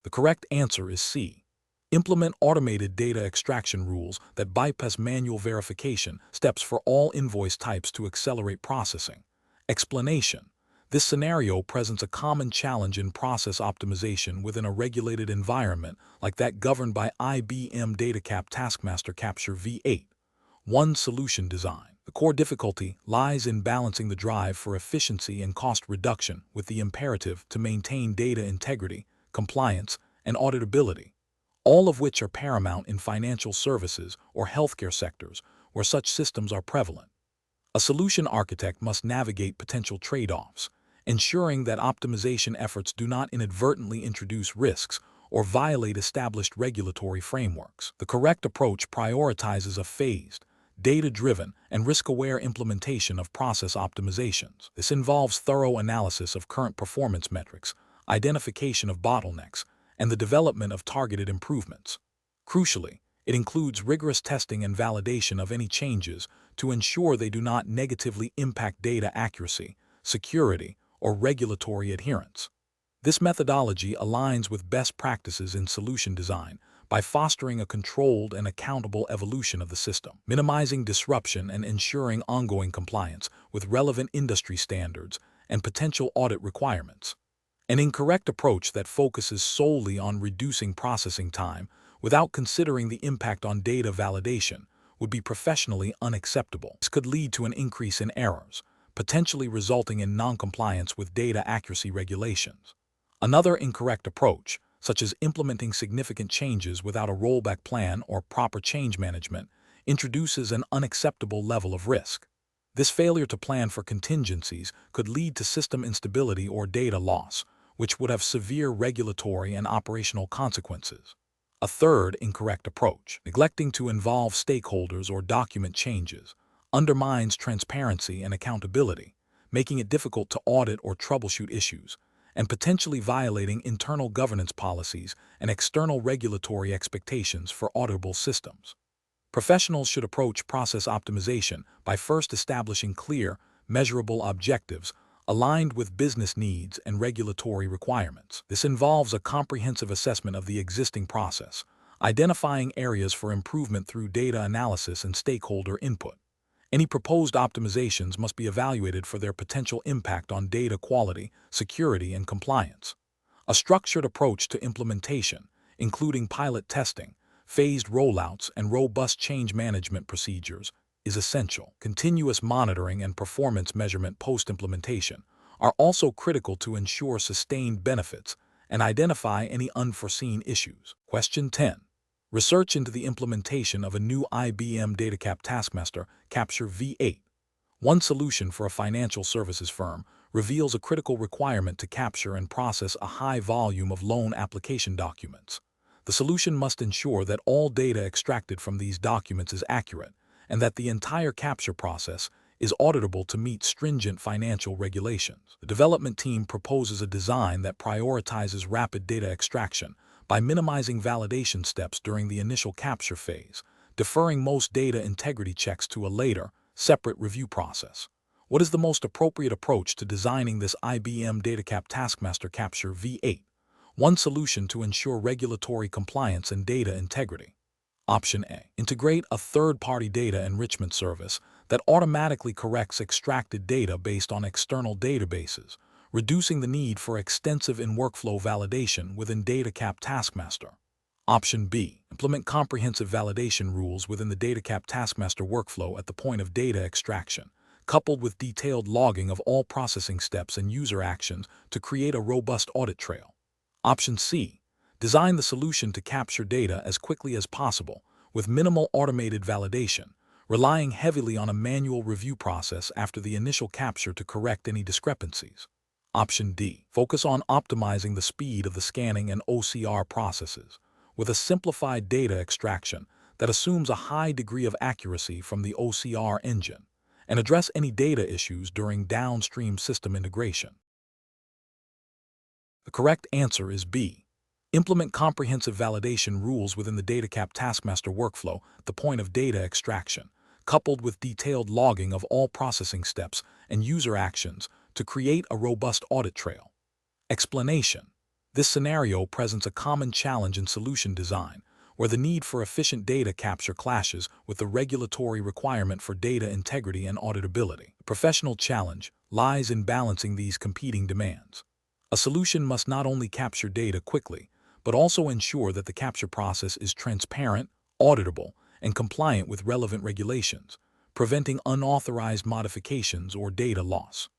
The correct answer is C. Implement automated data extraction rules that bypass manual verification steps for all invoice types to accelerate processing. Explanation. This scenario presents a common challenge in process optimization within a regulated environment like that governed by IBM Datacap Taskmaster Capture V8. 1. Solution design. The core difficulty lies in balancing the drive for efficiency and cost reduction with the imperative to maintain data integrity, compliance, and auditability, all of which are paramount in financial services or healthcare sectors where such systems are prevalent. A solution architect must navigate potential trade-offs, ensuring that optimization efforts do not inadvertently introduce risks or violate established regulatory frameworks. The correct approach prioritizes a phased, data-driven, and risk-aware implementation of process optimizations. This involves thorough analysis of current performance metrics, identification of bottlenecks, and the development of targeted improvements. Crucially, it includes rigorous testing and validation of any changes to ensure they do not negatively impact data accuracy, security, or regulatory adherence. This methodology aligns with best practices in solution design by fostering a controlled and accountable evolution of the system, minimizing disruption and ensuring ongoing compliance with relevant industry standards and potential audit requirements. An incorrect approach that focuses solely on reducing processing time without considering the impact on data validation would be professionally unacceptable. This could lead to an increase in errors, potentially resulting in non-compliance with data accuracy regulations. Another incorrect approach, such as implementing significant changes without a rollback plan or proper change management, introduces an unacceptable level of risk. This failure to plan for contingencies could lead to system instability or data loss, which would have severe regulatory and operational consequences. A third incorrect approach, neglecting to involve stakeholders or document changes, undermines transparency and accountability, making it difficult to audit or troubleshoot issues, and potentially violating internal governance policies and external regulatory expectations for auditable systems. Professionals should approach process optimization by first establishing clear, measurable objectives aligned with business needs and regulatory requirements. This involves a comprehensive assessment of the existing process, identifying areas for improvement through data analysis and stakeholder input. Any proposed optimizations must be evaluated for their potential impact on data quality, security, and compliance. A structured approach to implementation, including pilot testing, phased rollouts, and robust change management procedures, is essential. Continuous monitoring and performance measurement post-implementation are also critical to ensure sustained benefits and identify any unforeseen issues. Question 10. Research into the implementation of a new IBM Datacap Taskmaster Capture V8. One solution for a financial services firm reveals a critical requirement to capture and process a high volume of loan application documents. The solution must ensure that all data extracted from these documents is accurate and that the entire capture process is auditable to meet stringent financial regulations. The development team proposes a design that prioritizes rapid data extraction by minimizing validation steps during the initial capture phase, deferring most data integrity checks to a later, separate review process. What is the most appropriate approach to designing this IBM Datacap Taskmaster Capture V8? One solution to ensure regulatory compliance and data integrity. Option A. Integrate a third-party data enrichment service that automatically corrects extracted data based on external databases, reducing the need for extensive in-workflow validation within Datacap Taskmaster. Option B. Implement comprehensive validation rules within the Datacap Taskmaster workflow at the point of data extraction, coupled with detailed logging of all processing steps and user actions to create a robust audit trail. Option C. Design the solution to capture data as quickly as possible, with minimal automated validation, relying heavily on a manual review process after the initial capture to correct any discrepancies. Option D. Focus on optimizing the speed of the scanning and OCR processes, with a simplified data extraction that assumes a high degree of accuracy from the OCR engine, and address any data issues during downstream system integration. The correct answer is B. Implement comprehensive validation rules within the Datacap Taskmaster workflow at the point of data extraction, coupled with detailed logging of all processing steps and user actions to create a robust audit trail. Explanation. This scenario presents a common challenge in solution design, where the need for efficient data capture clashes with the regulatory requirement for data integrity and auditability. The professional challenge lies in balancing these competing demands. A solution must not only capture data quickly, but also ensure that the capture process is transparent, auditable, and compliant with relevant regulations, preventing unauthorized modifications or data loss.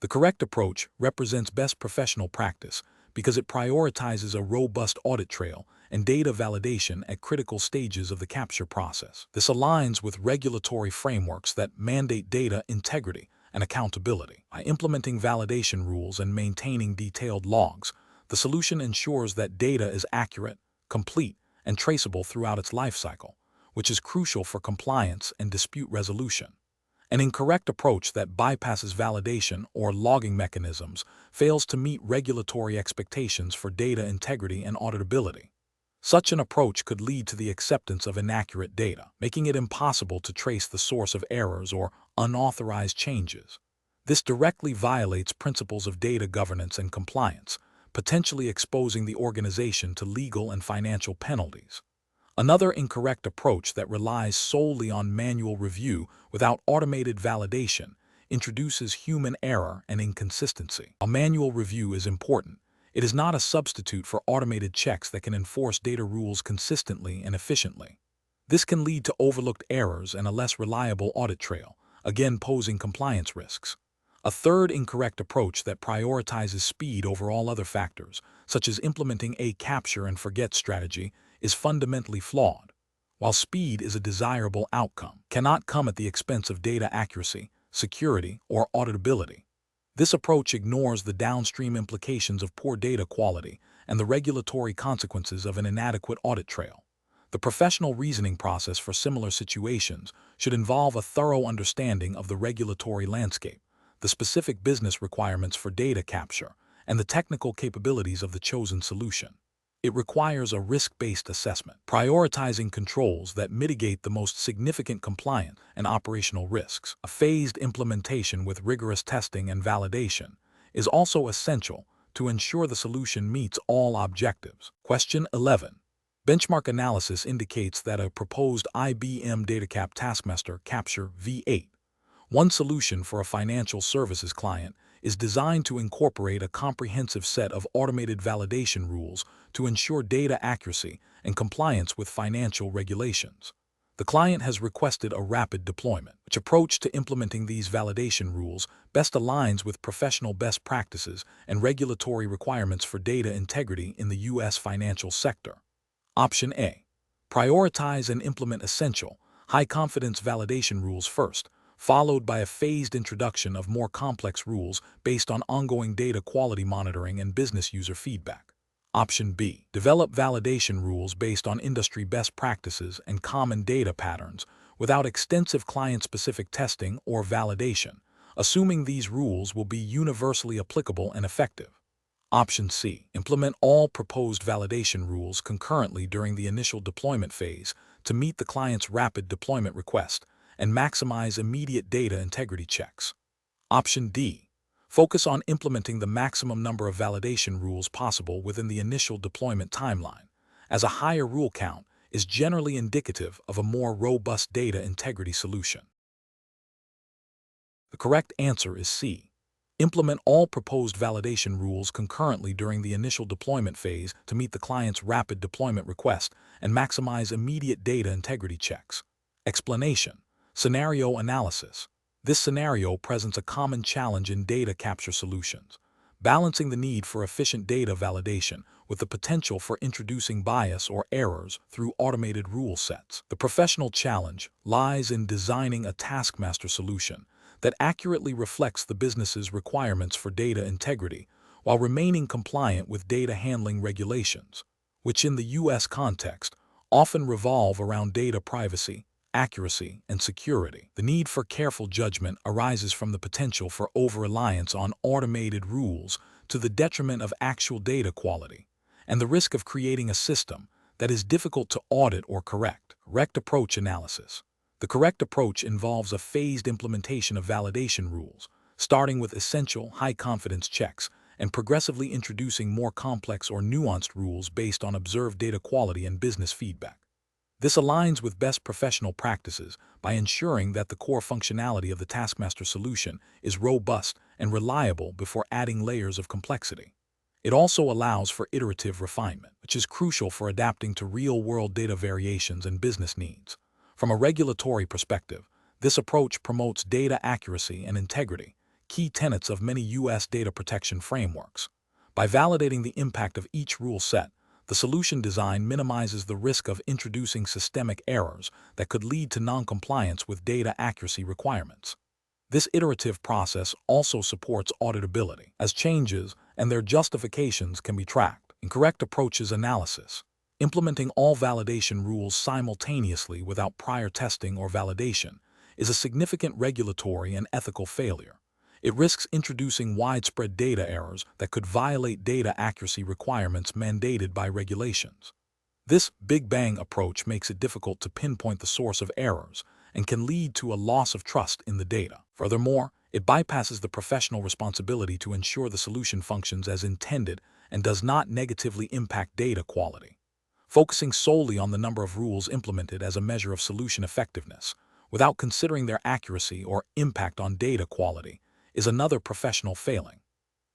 The correct approach represents best professional practice because it prioritizes a robust audit trail and data validation at critical stages of the capture process. This aligns with regulatory frameworks that mandate data integrity and accountability. By implementing validation rules and maintaining detailed logs, the solution ensures that data is accurate, complete, and traceable throughout its lifecycle, which is crucial for compliance and dispute resolution. An incorrect approach that bypasses validation or logging mechanisms fails to meet regulatory expectations for data integrity and auditability. Such an approach could lead to the acceptance of inaccurate data, making it impossible to trace the source of errors or unauthorized changes. This directly violates principles of data governance and compliance, potentially exposing the organization to legal and financial penalties. Another incorrect approach that relies solely on manual review without automated validation introduces human error and inconsistency. While manual review is important, it is not a substitute for automated checks that can enforce data rules consistently and efficiently. This can lead to overlooked errors and a less reliable audit trail, again posing compliance risks. A third incorrect approach that prioritizes speed over all other factors, such as implementing a capture-and-forget strategy, is fundamentally flawed. While speed is a desirable outcome, it cannot come at the expense of data accuracy, security, or auditability. This approach ignores the downstream implications of poor data quality and the regulatory consequences of an inadequate audit trail. The professional reasoning process for similar situations should involve a thorough understanding of the regulatory landscape, the specific business requirements for data capture, and the technical capabilities of the chosen solution. It requires a risk-based assessment, prioritizing controls that mitigate the most significant compliance and operational risks. A phased implementation with rigorous testing and validation is also essential to ensure the solution meets all objectives. Question 11. Benchmark analysis indicates that a proposed IBM Datacap Taskmaster Capture V8, one solution for a financial services client, is designed to incorporate a comprehensive set of automated validation rules to ensure data accuracy and compliance with financial regulations. The client has requested a rapid deployment, which approach to implementing these validation rules best aligns with professional best practices and regulatory requirements for data integrity in the U.S. financial sector. Option A. Prioritize and implement essential, high-confidence validation rules first, followed by a phased introduction of more complex rules based on ongoing data quality monitoring and business user feedback. Option B. Develop validation rules based on industry best practices and common data patterns without extensive client-specific testing or validation, assuming these rules will be universally applicable and effective. Option C. Implement all proposed validation rules concurrently during the initial deployment phase to meet the client's rapid deployment request and maximize immediate data integrity checks. Option D. Focus on implementing the maximum number of validation rules possible within the initial deployment timeline, as a higher rule count is generally indicative of a more robust data integrity solution. The correct answer is C. Implement all proposed validation rules concurrently during the initial deployment phase to meet the client's rapid deployment request and maximize immediate data integrity checks. Explanation. Scenario analysis. This scenario presents a common challenge in data capture solutions, balancing the need for efficient data validation with the potential for introducing bias or errors through automated rule sets. The professional challenge lies in designing a Taskmaster solution that accurately reflects the business's requirements for data integrity while remaining compliant with data handling regulations, which in the U.S. context often revolve around data privacy, accuracy, and security. The need for careful judgment arises from the potential for over-reliance on automated rules to the detriment of actual data quality, and the risk of creating a system that is difficult to audit or correct. Correct approach analysis. The correct approach involves a phased implementation of validation rules, starting with essential, high-confidence checks and progressively introducing more complex or nuanced rules based on observed data quality and business feedback. This aligns with best professional practices by ensuring that the core functionality of the Taskmaster solution is robust and reliable before adding layers of complexity. It also allows for iterative refinement, which is crucial for adapting to real-world data variations and business needs. From a regulatory perspective, this approach promotes data accuracy and integrity, key tenets of many U.S. data protection frameworks. By validating the impact of each rule set, the solution design minimizes the risk of introducing systemic errors that could lead to non-compliance with data accuracy requirements. This iterative process also supports auditability, as changes and their justifications can be tracked. Incorrect approaches analysis. Implementing all validation rules simultaneously without prior testing or validation is a significant regulatory and ethical failure. It risks introducing widespread data errors that could violate data accuracy requirements mandated by regulations. This Big Bang approach makes it difficult to pinpoint the source of errors and can lead to a loss of trust in the data. Furthermore, it bypasses the professional responsibility to ensure the solution functions as intended and does not negatively impact data quality. Focusing solely on the number of rules implemented as a measure of solution effectiveness, without considering their accuracy or impact on data quality, is another professional failing.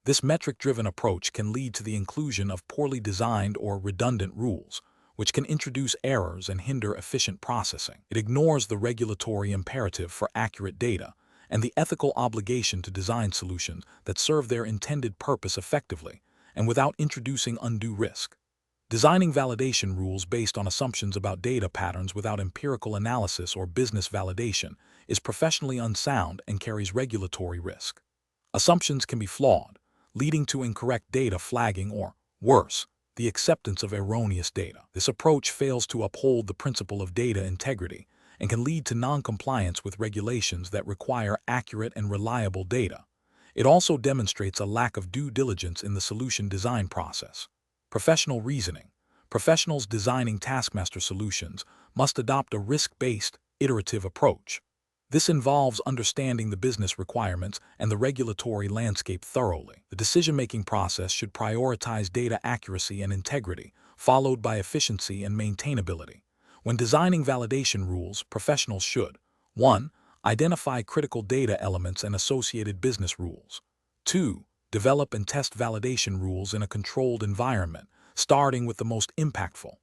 This metric-driven approach can lead to the inclusion of poorly designed or redundant rules, which can introduce errors and hinder efficient processing. It ignores the regulatory imperative for accurate data and the ethical obligation to design solutions that serve their intended purpose effectively and without introducing undue risk. Designing validation rules based on assumptions about data patterns without empirical analysis or business validation is professionally unsound and carries regulatory risk. Assumptions can be flawed, leading to incorrect data flagging or, worse, the acceptance of erroneous data. This approach fails to uphold the principle of data integrity and can lead to non-compliance with regulations that require accurate and reliable data. It also demonstrates a lack of due diligence in the solution design process. Professional reasoning. professionals designing Taskmaster solutions must adopt a risk-based, iterative approach. This involves understanding the business requirements and the regulatory landscape thoroughly. The decision-making process should prioritize data accuracy and integrity, followed by efficiency and maintainability. When designing validation rules, professionals should 1. Identify critical data elements and associated business rules. 2. Develop and test validation rules in a controlled environment, starting with the most impactful.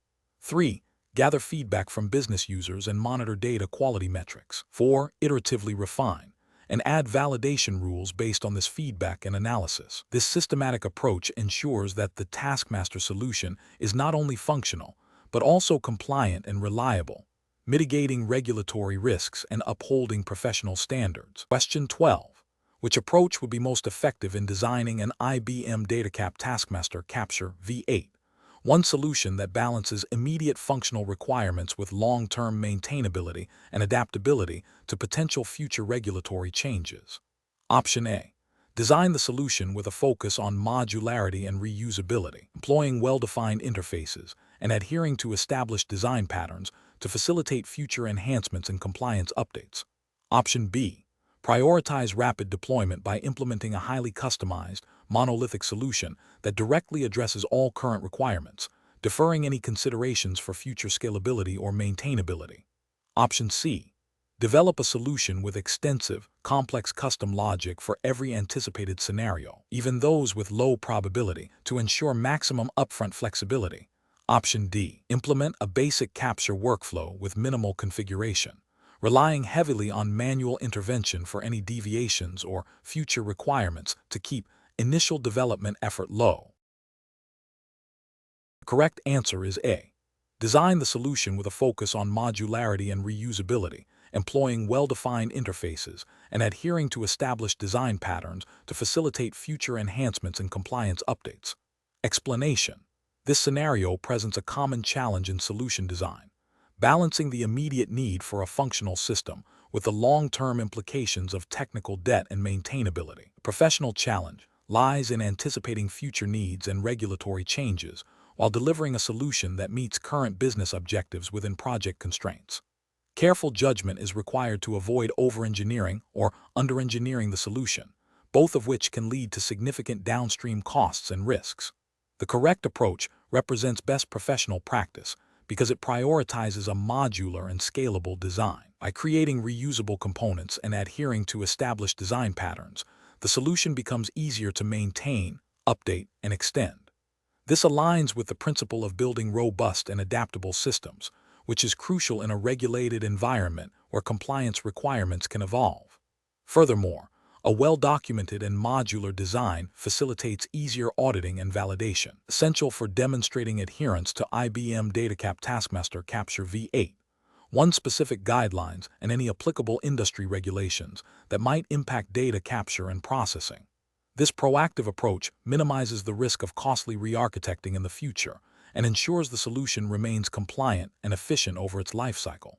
3. Gather feedback from business users and monitor data quality metrics. 4. Iteratively refine and add validation rules based on this feedback and analysis. This systematic approach ensures that the Taskmaster solution is not only functional, but also compliant and reliable, mitigating regulatory risks and upholding professional standards. Question 12. Which approach would be most effective in designing an IBM Datacap Taskmaster Capture V8? One solution that balances immediate functional requirements with long-term maintainability and adaptability to potential future regulatory changes. Option A. Design the solution with a focus on modularity and reusability, employing well-defined interfaces and adhering to established design patterns to facilitate future enhancements and compliance updates. Option B. Prioritize rapid deployment by implementing a highly customized, monolithic solution that directly addresses all current requirements, deferring any considerations for future scalability or maintainability. Option C. Develop a solution with extensive, complex custom logic for every anticipated scenario, even those with low probability, to ensure maximum upfront flexibility. Option D. Implement a basic capture workflow with minimal configuration, relying heavily on manual intervention for any deviations or future requirements to keep initial development effort low. The correct answer is A. Design the solution with a focus on modularity and reusability, employing well-defined interfaces and adhering to established design patterns to facilitate future enhancements and compliance updates. Explanation. This scenario presents a common challenge in solution design, balancing the immediate need for a functional system with the long-term implications of technical debt and maintainability. The professional challenge lies in anticipating future needs and regulatory changes while delivering a solution that meets current business objectives within project constraints. Careful judgment is required to avoid over-engineering or under-engineering the solution, both of which can lead to significant downstream costs and risks. The correct approach represents best professional practice because it prioritizes a modular and scalable design. By creating reusable components and adhering to established design patterns, the solution becomes easier to maintain, update, and extend. This aligns with the principle of building robust and adaptable systems, which is crucial in a regulated environment where compliance requirements can evolve. Furthermore, a well-documented and modular design facilitates easier auditing and validation, essential for demonstrating adherence to IBM Datacap Taskmaster Capture V8. One specific guidelines and any applicable industry regulations that might impact data capture and processing. This proactive approach minimizes the risk of costly re-architecting in the future and ensures the solution remains compliant and efficient over its lifecycle.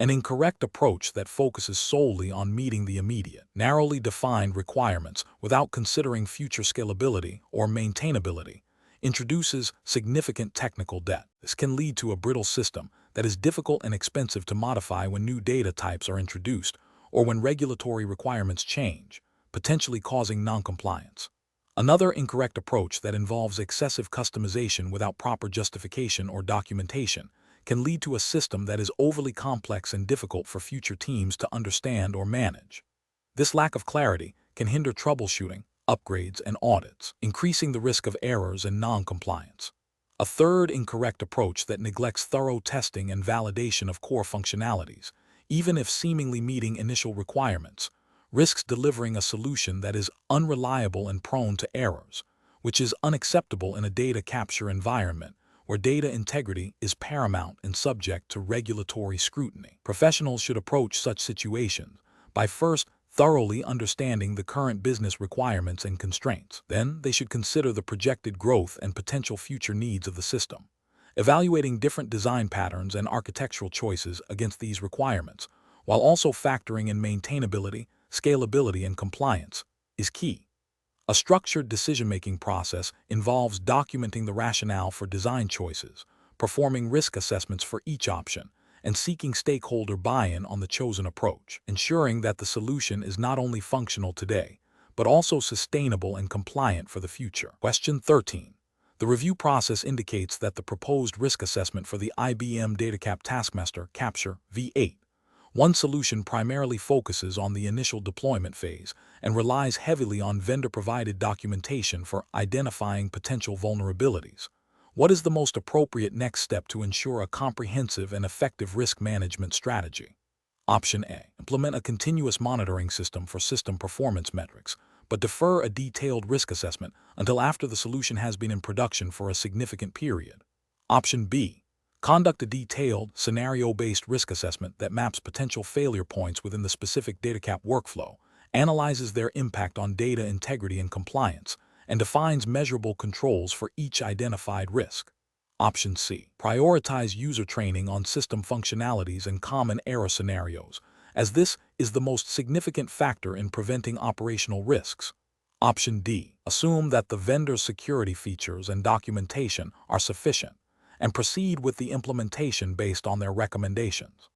An incorrect approach that focuses solely on meeting the immediate, narrowly defined requirements without considering future scalability or maintainability introduces significant technical debt. This can lead to a brittle system that is difficult and expensive to modify when new data types are introduced or when regulatory requirements change, potentially causing noncompliance. Another incorrect approach that involves excessive customization without proper justification or documentation can lead to a system that is overly complex and difficult for future teams to understand or manage. This lack of clarity can hinder troubleshooting, upgrades, and audits, increasing the risk of errors and non-compliance. A third incorrect approach that neglects thorough testing and validation of core functionalities, even if seemingly meeting initial requirements, risks delivering a solution that is unreliable and prone to errors, which is unacceptable in a data capture environment where data integrity is paramount and subject to regulatory scrutiny. Professionals should approach such situations by first thoroughly understanding the current business requirements and constraints. Then, they should consider the projected growth and potential future needs of the system, evaluating different design patterns and architectural choices against these requirements, while also factoring in maintainability, scalability, and compliance, is key. A structured decision-making process involves documenting the rationale for design choices, performing risk assessments for each option, and seeking stakeholder buy-in on the chosen approach, ensuring that the solution is not only functional today, but also sustainable and compliant for the future. Question 13. The review process indicates that the proposed risk assessment for the IBM Datacap Taskmaster Capture V8 one solution primarily focuses on the initial deployment phase and relies heavily on vendor-provided documentation for identifying potential vulnerabilities. What is the most appropriate next step to ensure a comprehensive and effective risk management strategy? Option A. Implement a continuous monitoring system for system performance metrics, but defer a detailed risk assessment until after the solution has been in production for a significant period. Option B. Conduct a detailed, scenario-based risk assessment that maps potential failure points within the specific Datacap workflow, analyzes their impact on data integrity and compliance, and defines measurable controls for each identified risk. Option C. Prioritize user training on system functionalities and common error scenarios, as this is the most significant factor in preventing operational risks. Option D. Assume that the vendor's security features and documentation are sufficient, and proceed with the implementation based on their recommendations.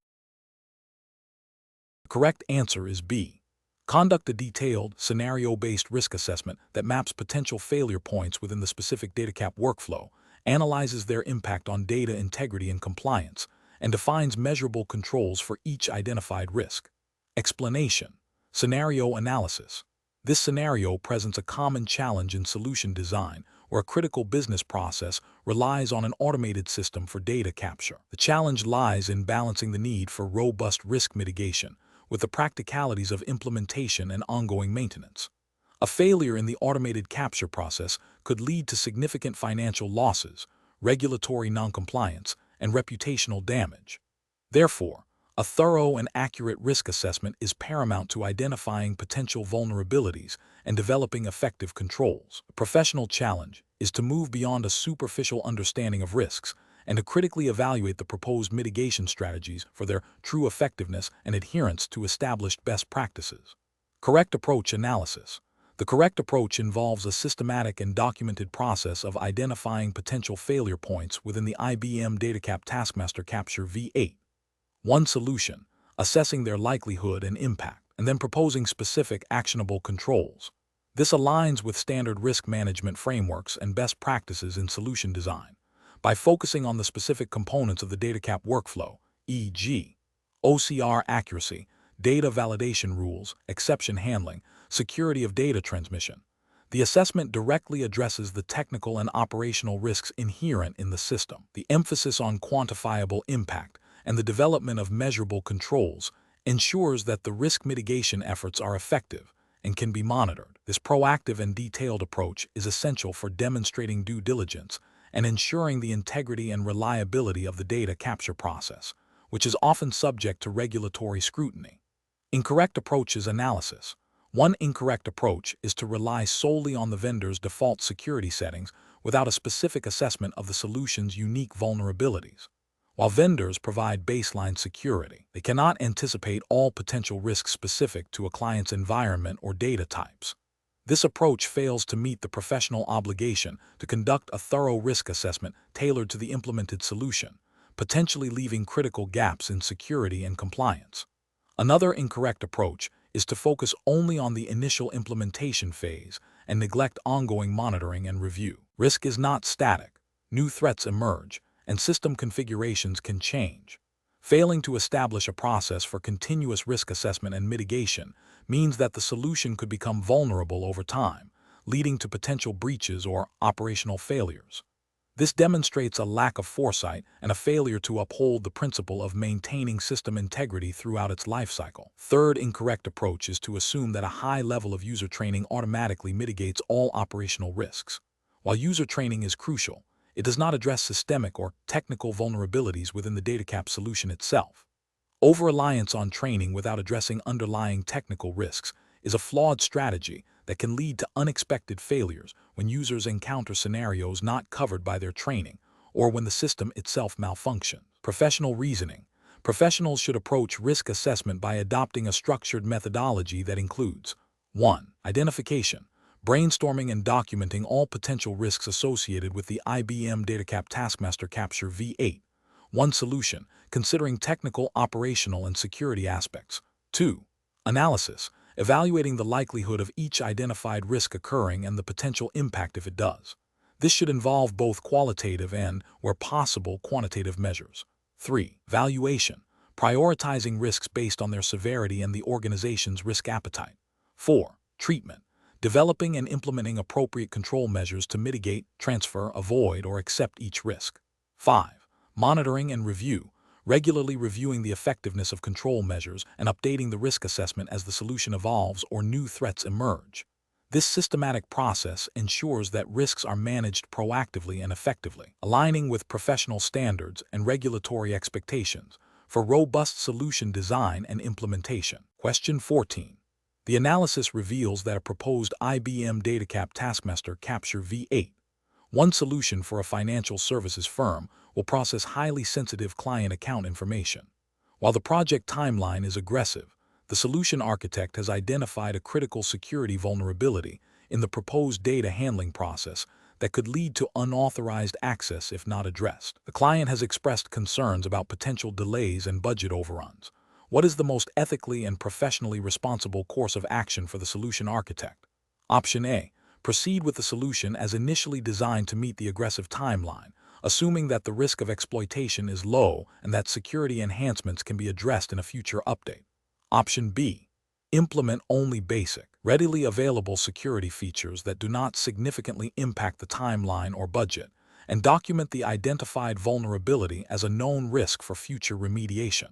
The correct answer is B. Conduct a detailed, scenario-based risk assessment that maps potential failure points within the specific Datacap workflow, analyzes their impact on data integrity and compliance, and defines measurable controls for each identified risk. Explanation. Scenario analysis. This scenario presents a common challenge in solution design, where a critical business process relies on an automated system for data capture. The challenge lies in balancing the need for robust risk mitigation with the practicalities of implementation and ongoing maintenance. A failure in the automated capture process could lead to significant financial losses, regulatory noncompliance, and reputational damage. Therefore, a thorough and accurate risk assessment is paramount to identifying potential vulnerabilities and developing effective controls. The professional challenge is to move beyond a superficial understanding of risks and to critically evaluate the proposed mitigation strategies for their true effectiveness and adherence to established best practices. Correct approach analysis. The correct approach involves a systematic and documented process of identifying potential failure points within the IBM Datacap Taskmaster Capture V8. One solution, assessing their likelihood and impact, and then proposing specific actionable controls. This aligns with standard risk management frameworks and best practices in solution design. By focusing on the specific components of the Datacap workflow, e.g., OCR accuracy, data validation rules, exception handling, security of data transmission, the assessment directly addresses the technical and operational risks inherent in the system. The emphasis on quantifiable impact and the development of measurable controls ensures that the risk mitigation efforts are effective and can be monitored. This proactive and detailed approach is essential for demonstrating due diligence and ensuring the integrity and reliability of the data capture process, which is often subject to regulatory scrutiny. Incorrect approaches analysis. One incorrect approach is to rely solely on the vendor's default security settings without a specific assessment of the solution's unique vulnerabilities. While vendors provide baseline security, they cannot anticipate all potential risks specific to a client's environment or data types. This approach fails to meet the professional obligation to conduct a thorough risk assessment tailored to the implemented solution, potentially leaving critical gaps in security and compliance. Another incorrect approach is to focus only on the initial implementation phase and neglect ongoing monitoring and review. Risk is not static. New threats emerge, and system configurations can change. Failing to establish a process for continuous risk assessment and mitigation means that the solution could become vulnerable over time, leading to potential breaches or operational failures. This demonstrates a lack of foresight and a failure to uphold the principle of maintaining system integrity throughout its lifecycle. Third incorrect approach is to assume that a high level of user training automatically mitigates all operational risks. While user training is crucial, it does not address systemic or technical vulnerabilities within the Datacap solution itself. Over-reliance on training without addressing underlying technical risks is a flawed strategy that can lead to unexpected failures when users encounter scenarios not covered by their training or when the system itself malfunctions. Professional reasoning. Professionals should approach risk assessment by adopting a structured methodology that includes 1. Identification. brainstorming and documenting all potential risks associated with the IBM Datacap Taskmaster Capture V8. 1. Solution, considering technical, operational, and security aspects. 2. Analysis, evaluating the likelihood of each identified risk occurring and the potential impact if it does. This should involve both qualitative and, where possible, quantitative measures. 3. Valuation, prioritizing risks based on their severity and the organization's risk appetite. 4. Treatment, developing and implementing appropriate control measures to mitigate, transfer, avoid, or accept each risk. 5. Monitoring and review, regularly reviewing the effectiveness of control measures and updating the risk assessment as the solution evolves or new threats emerge. This systematic process ensures that risks are managed proactively and effectively, aligning with professional standards and regulatory expectations for robust solution design and implementation. Question 14. The analysis reveals that a proposed IBM Datacap Taskmaster Capture V8, one solution for a financial services firm, will process highly sensitive client account information. While the project timeline is aggressive, the solution architect has identified a critical security vulnerability in the proposed data handling process that could lead to unauthorized access if not addressed. The client has expressed concerns about potential delays and budget overruns. What is the most ethically and professionally responsible course of action for the solution architect? Option A. Proceed with the solution as initially designed to meet the aggressive timeline, assuming that the risk of exploitation is low and that security enhancements can be addressed in a future update. Option B. Implement only basic, readily available security features that do not significantly impact the timeline or budget, and document the identified vulnerability as a known risk for future remediation.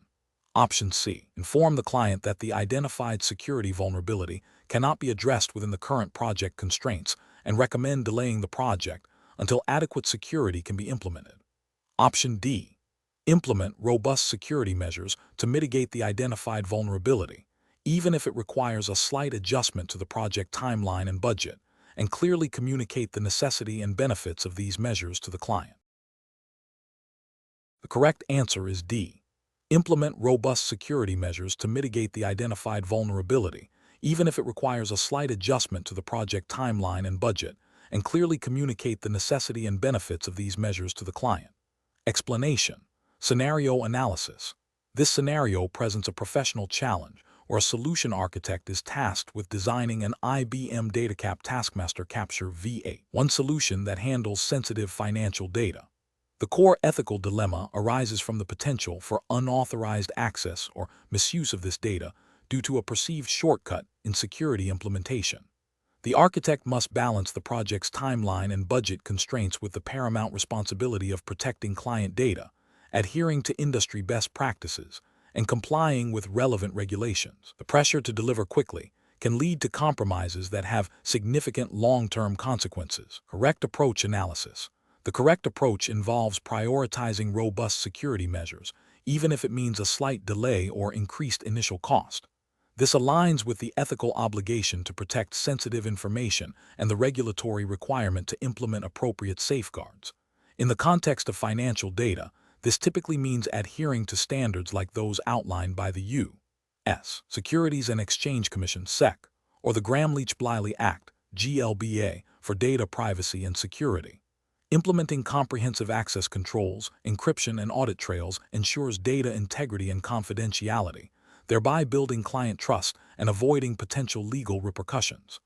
Option C. Inform the client that the identified security vulnerability cannot be addressed within the current project constraints and recommend delaying the project until adequate security can be implemented. Option D. Implement robust security measures to mitigate the identified vulnerability, even if it requires a slight adjustment to the project timeline and budget, and clearly communicate the necessity and benefits of these measures to the client. The correct answer is D. Implement robust security measures to mitigate the identified vulnerability, even if it requires a slight adjustment to the project timeline and budget, and clearly communicate the necessity and benefits of these measures to the client. Explanation. Scenario analysis. This scenario presents a professional challenge where a solution architect is tasked with designing an IBM Datacap Taskmaster Capture V8, one solution that handles sensitive financial data. The core ethical dilemma arises from the potential for unauthorized access or misuse of this data due to a perceived shortcut in security implementation. The architect must balance the project's timeline and budget constraints with the paramount responsibility of protecting client data, adhering to industry best practices, and complying with relevant regulations. The pressure to deliver quickly can lead to compromises that have significant long-term consequences. Correct approach analysis. The correct approach involves prioritizing robust security measures, even if it means a slight delay or increased initial cost. This aligns with the ethical obligation to protect sensitive information and the regulatory requirement to implement appropriate safeguards. In the context of financial data, this typically means adhering to standards like those outlined by the U.S. Securities and Exchange Commission (SEC) or the Gramm-Leach-Bliley Act (GLBA) for data privacy and security. Implementing comprehensive access controls, encryption, and audit trails ensures data integrity and confidentiality, thereby building client trust and avoiding potential legal repercussions.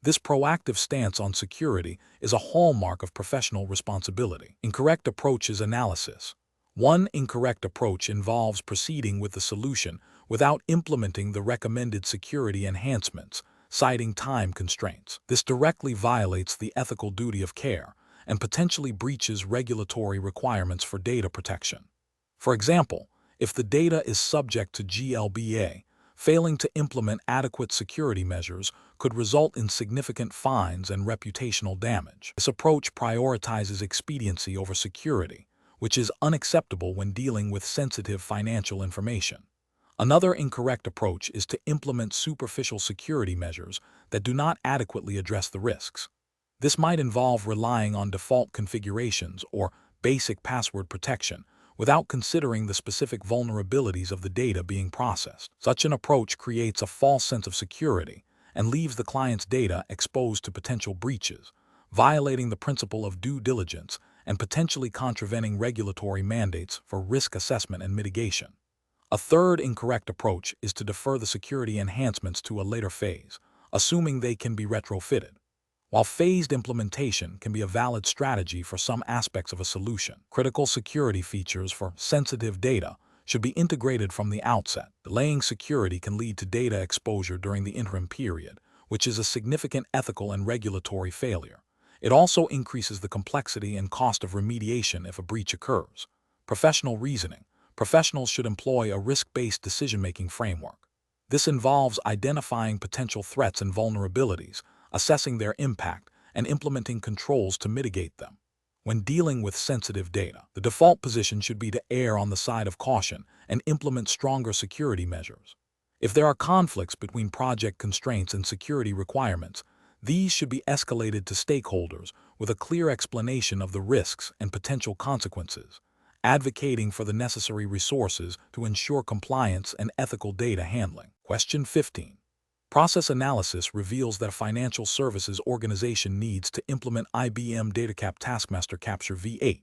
This proactive stance on security is a hallmark of professional responsibility. Incorrect approach is analysis. One incorrect approach involves proceeding with the solution without implementing the recommended security enhancements, citing time constraints. This directly violates the ethical duty of care and potentially breaches regulatory requirements for data protection. For example, if the data is subject to GLBA, failing to implement adequate security measures could result in significant fines and reputational damage. This approach prioritizes expediency over security, which is unacceptable when dealing with sensitive financial information. Another incorrect approach is to implement superficial security measures that do not adequately address the risks. This might involve relying on default configurations or basic password protection without considering the specific vulnerabilities of the data being processed. Such an approach creates a false sense of security and leaves the client's data exposed to potential breaches, violating the principle of due diligence and potentially contravening regulatory mandates for risk assessment and mitigation. A third incorrect approach is to defer the security enhancements to a later phase, assuming they can be retrofitted. While phased implementation can be a valid strategy for some aspects of a solution, critical security features for sensitive data should be integrated from the outset. Delaying security can lead to data exposure during the interim period, which is a significant ethical and regulatory failure. It also increases the complexity and cost of remediation if a breach occurs. Professional reasoning. Professionals should employ a risk-based decision-making framework. This involves identifying potential threats and vulnerabilities, assessing their impact, and implementing controls to mitigate them. When dealing with sensitive data, the default position should be to err on the side of caution and implement stronger security measures. If there are conflicts between project constraints and security requirements, these should be escalated to stakeholders with a clear explanation of the risks and potential consequences, advocating for the necessary resources to ensure compliance and ethical data handling. Question 15. Process analysis reveals that a financial services organization needs to implement IBM Datacap Taskmaster Capture V8,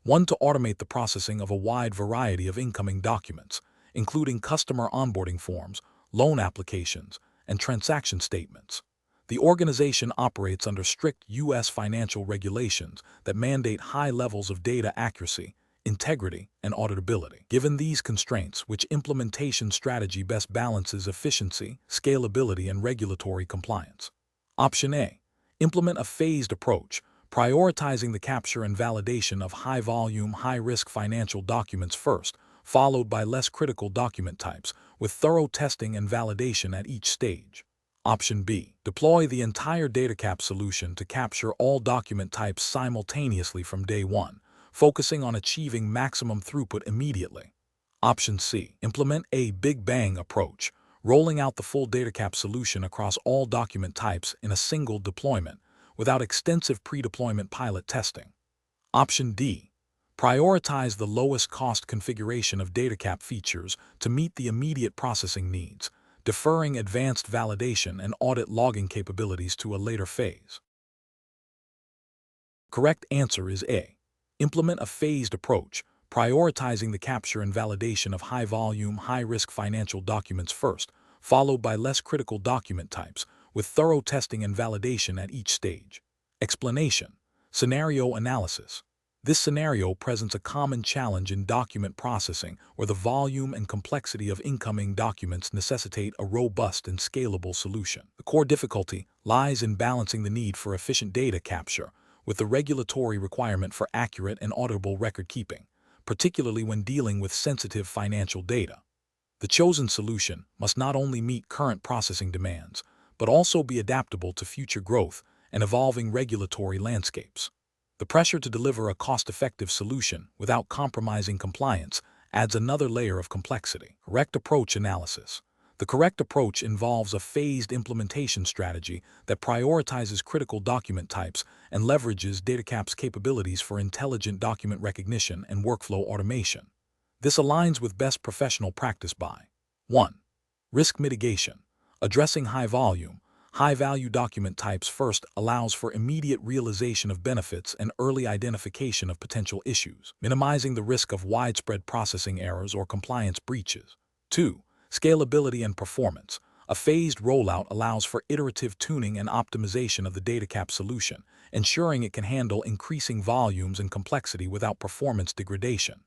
one to automate the processing of a wide variety of incoming documents, including customer onboarding forms, loan applications, and transaction statements. The organization operates under strict U.S. financial regulations that mandate high levels of data accuracy, integrity, and auditability. Given these constraints, which implementation strategy best balances efficiency, scalability, and regulatory compliance? Option A. Implement a phased approach, prioritizing the capture and validation of high-volume, high-risk financial documents first, followed by less critical document types, with thorough testing and validation at each stage. Option B. Deploy the entire Datacap solution to capture all document types simultaneously from day one, focusing on achieving maximum throughput immediately. Option C. Implement a Big Bang approach, rolling out the full Datacap solution across all document types in a single deployment, without extensive pre-deployment pilot testing. Option D. Prioritize the lowest cost configuration of Datacap features to meet the immediate processing needs, deferring advanced validation and audit logging capabilities to a later phase. Correct answer is A. Implement a phased approach, prioritizing the capture and validation of high-volume, high-risk financial documents first, followed by less critical document types, with thorough testing and validation at each stage. Explanation. Scenario analysis. This scenario presents a common challenge in document processing where the volume and complexity of incoming documents necessitate a robust and scalable solution. The core difficulty lies in balancing the need for efficient data capture with the regulatory requirement for accurate and auditable record keeping, particularly when dealing with sensitive financial data. The chosen solution must not only meet current processing demands, but also be adaptable to future growth and evolving regulatory landscapes. The pressure to deliver a cost-effective solution without compromising compliance adds another layer of complexity. Correct approach analysis. The correct approach involves a phased implementation strategy that prioritizes critical document types and leverages Datacap's capabilities for intelligent document recognition and workflow automation. This aligns with best professional practice by 1. Risk mitigation. Addressing high-volume, high-value document types first allows for immediate realization of benefits and early identification of potential issues, minimizing the risk of widespread processing errors or compliance breaches. 2. Scalability and performance. A phased rollout allows for iterative tuning and optimization of the Datacap solution, ensuring it can handle increasing volumes and complexity without performance degradation.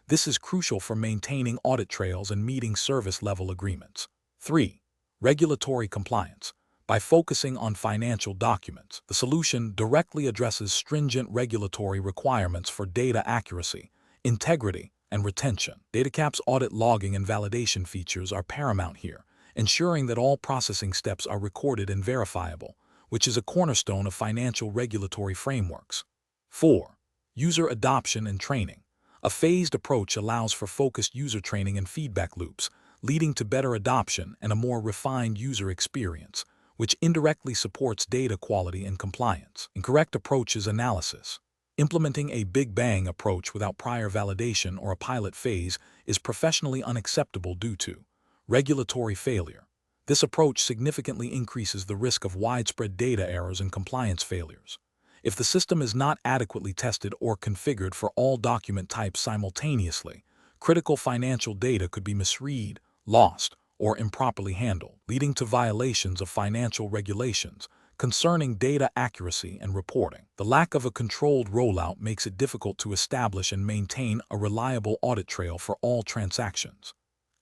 This is crucial for maintaining audit trails and meeting service-level agreements. 3. Regulatory compliance. By focusing on financial documents, the solution directly addresses stringent regulatory requirements for data accuracy, integrity, and retention. Datacap's audit logging and validation features are paramount here, ensuring that all processing steps are recorded and verifiable, which is a cornerstone of financial regulatory frameworks. 4. User adoption and training. A phased approach allows for focused user training and feedback loops, leading to better adoption and a more refined user experience, which indirectly supports data quality and compliance. Incorrect approach is analysis. Implementing a Big Bang approach without prior validation or a pilot phase is professionally unacceptable due to regulatory failure, This approach significantly increases the risk of widespread data errors and compliance failures. If the system is not adequately tested or configured for all document types simultaneously, critical financial data could be misread, lost, or improperly handled, leading to violations of financial regulations concerning data accuracy and reporting. The lack of a controlled rollout makes it difficult to establish and maintain a reliable audit trail for all transactions.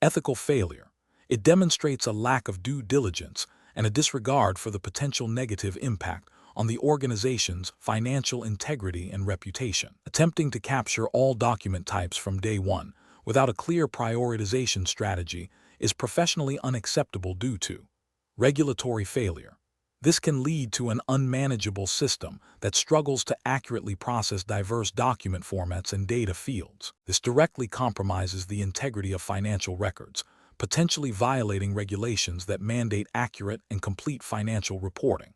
Ethical failure. It demonstrates a lack of due diligence and a disregard for the potential negative impact on the organization's financial integrity and reputation. Attempting to capture all document types from day one without a clear prioritization strategy is professionally unacceptable due to regulatory failure. This can lead to an unmanageable system that struggles to accurately process diverse document formats and data fields. This directly compromises the integrity of financial records, potentially violating regulations that mandate accurate and complete financial reporting.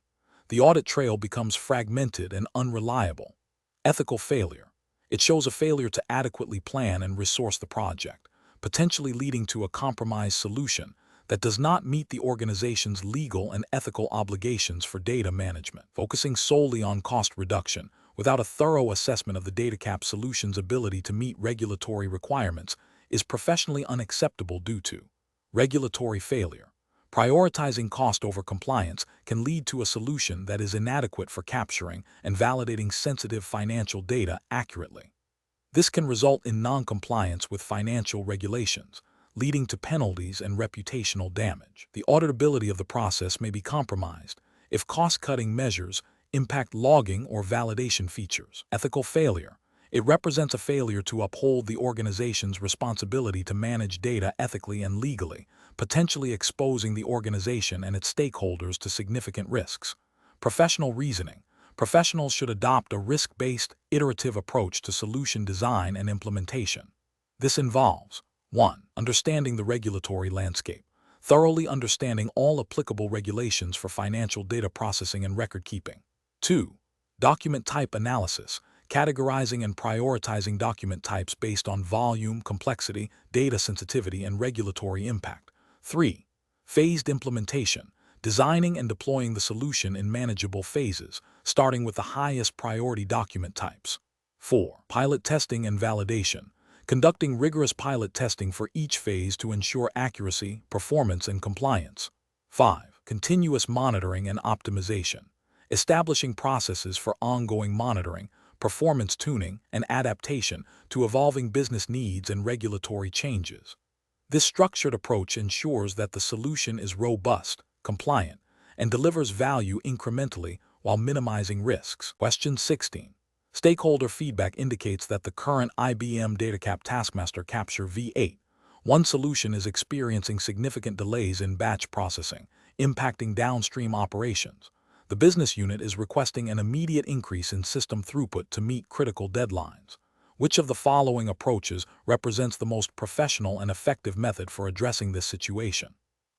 The audit trail becomes fragmented and unreliable. Ethical failure. It shows a failure to adequately plan and resource the project, potentially leading to a compromised solution that does not meet the organization's legal and ethical obligations for data management. Focusing solely on cost reduction without a thorough assessment of the Datacap solution's ability to meet regulatory requirements is professionally unacceptable due to regulatory failure. Prioritizing cost over compliance can lead to a solution that is inadequate for capturing and validating sensitive financial data accurately. This can result in non-compliance with financial regulations, leading to penalties and reputational damage. The auditability of the process may be compromised if cost-cutting measures impact logging or validation features. Ethical failure. It represents a failure to uphold the organization's responsibility to manage data ethically and legally, potentially exposing the organization and its stakeholders to significant risks. Professional reasoning. Professionals should adopt a risk-based, iterative approach to solution design and implementation. This involves 1. Understanding the regulatory landscape. Thoroughly understanding all applicable regulations for financial data processing and record keeping. 2. Document type analysis. Categorizing and prioritizing document types based on volume, complexity, data sensitivity, and regulatory impact. 3. Phased implementation. Designing and deploying the solution in manageable phases, starting with the highest priority document types. 4. Pilot testing and validation. Conducting rigorous pilot testing for each phase to ensure accuracy, performance, and compliance. 5. Continuous monitoring and optimization. Establishing processes for ongoing monitoring, performance tuning, and adaptation to evolving business needs and regulatory changes. This structured approach ensures that the solution is robust, compliant, and delivers value incrementally while minimizing risks. Question 16. Stakeholder feedback indicates that the current IBM Datacap Taskmaster Capture V8.1 solution is experiencing significant delays in batch processing, impacting downstream operations. The business unit is requesting an immediate increase in system throughput to meet critical deadlines. Which of the following approaches represents the most professional and effective method for addressing this situation?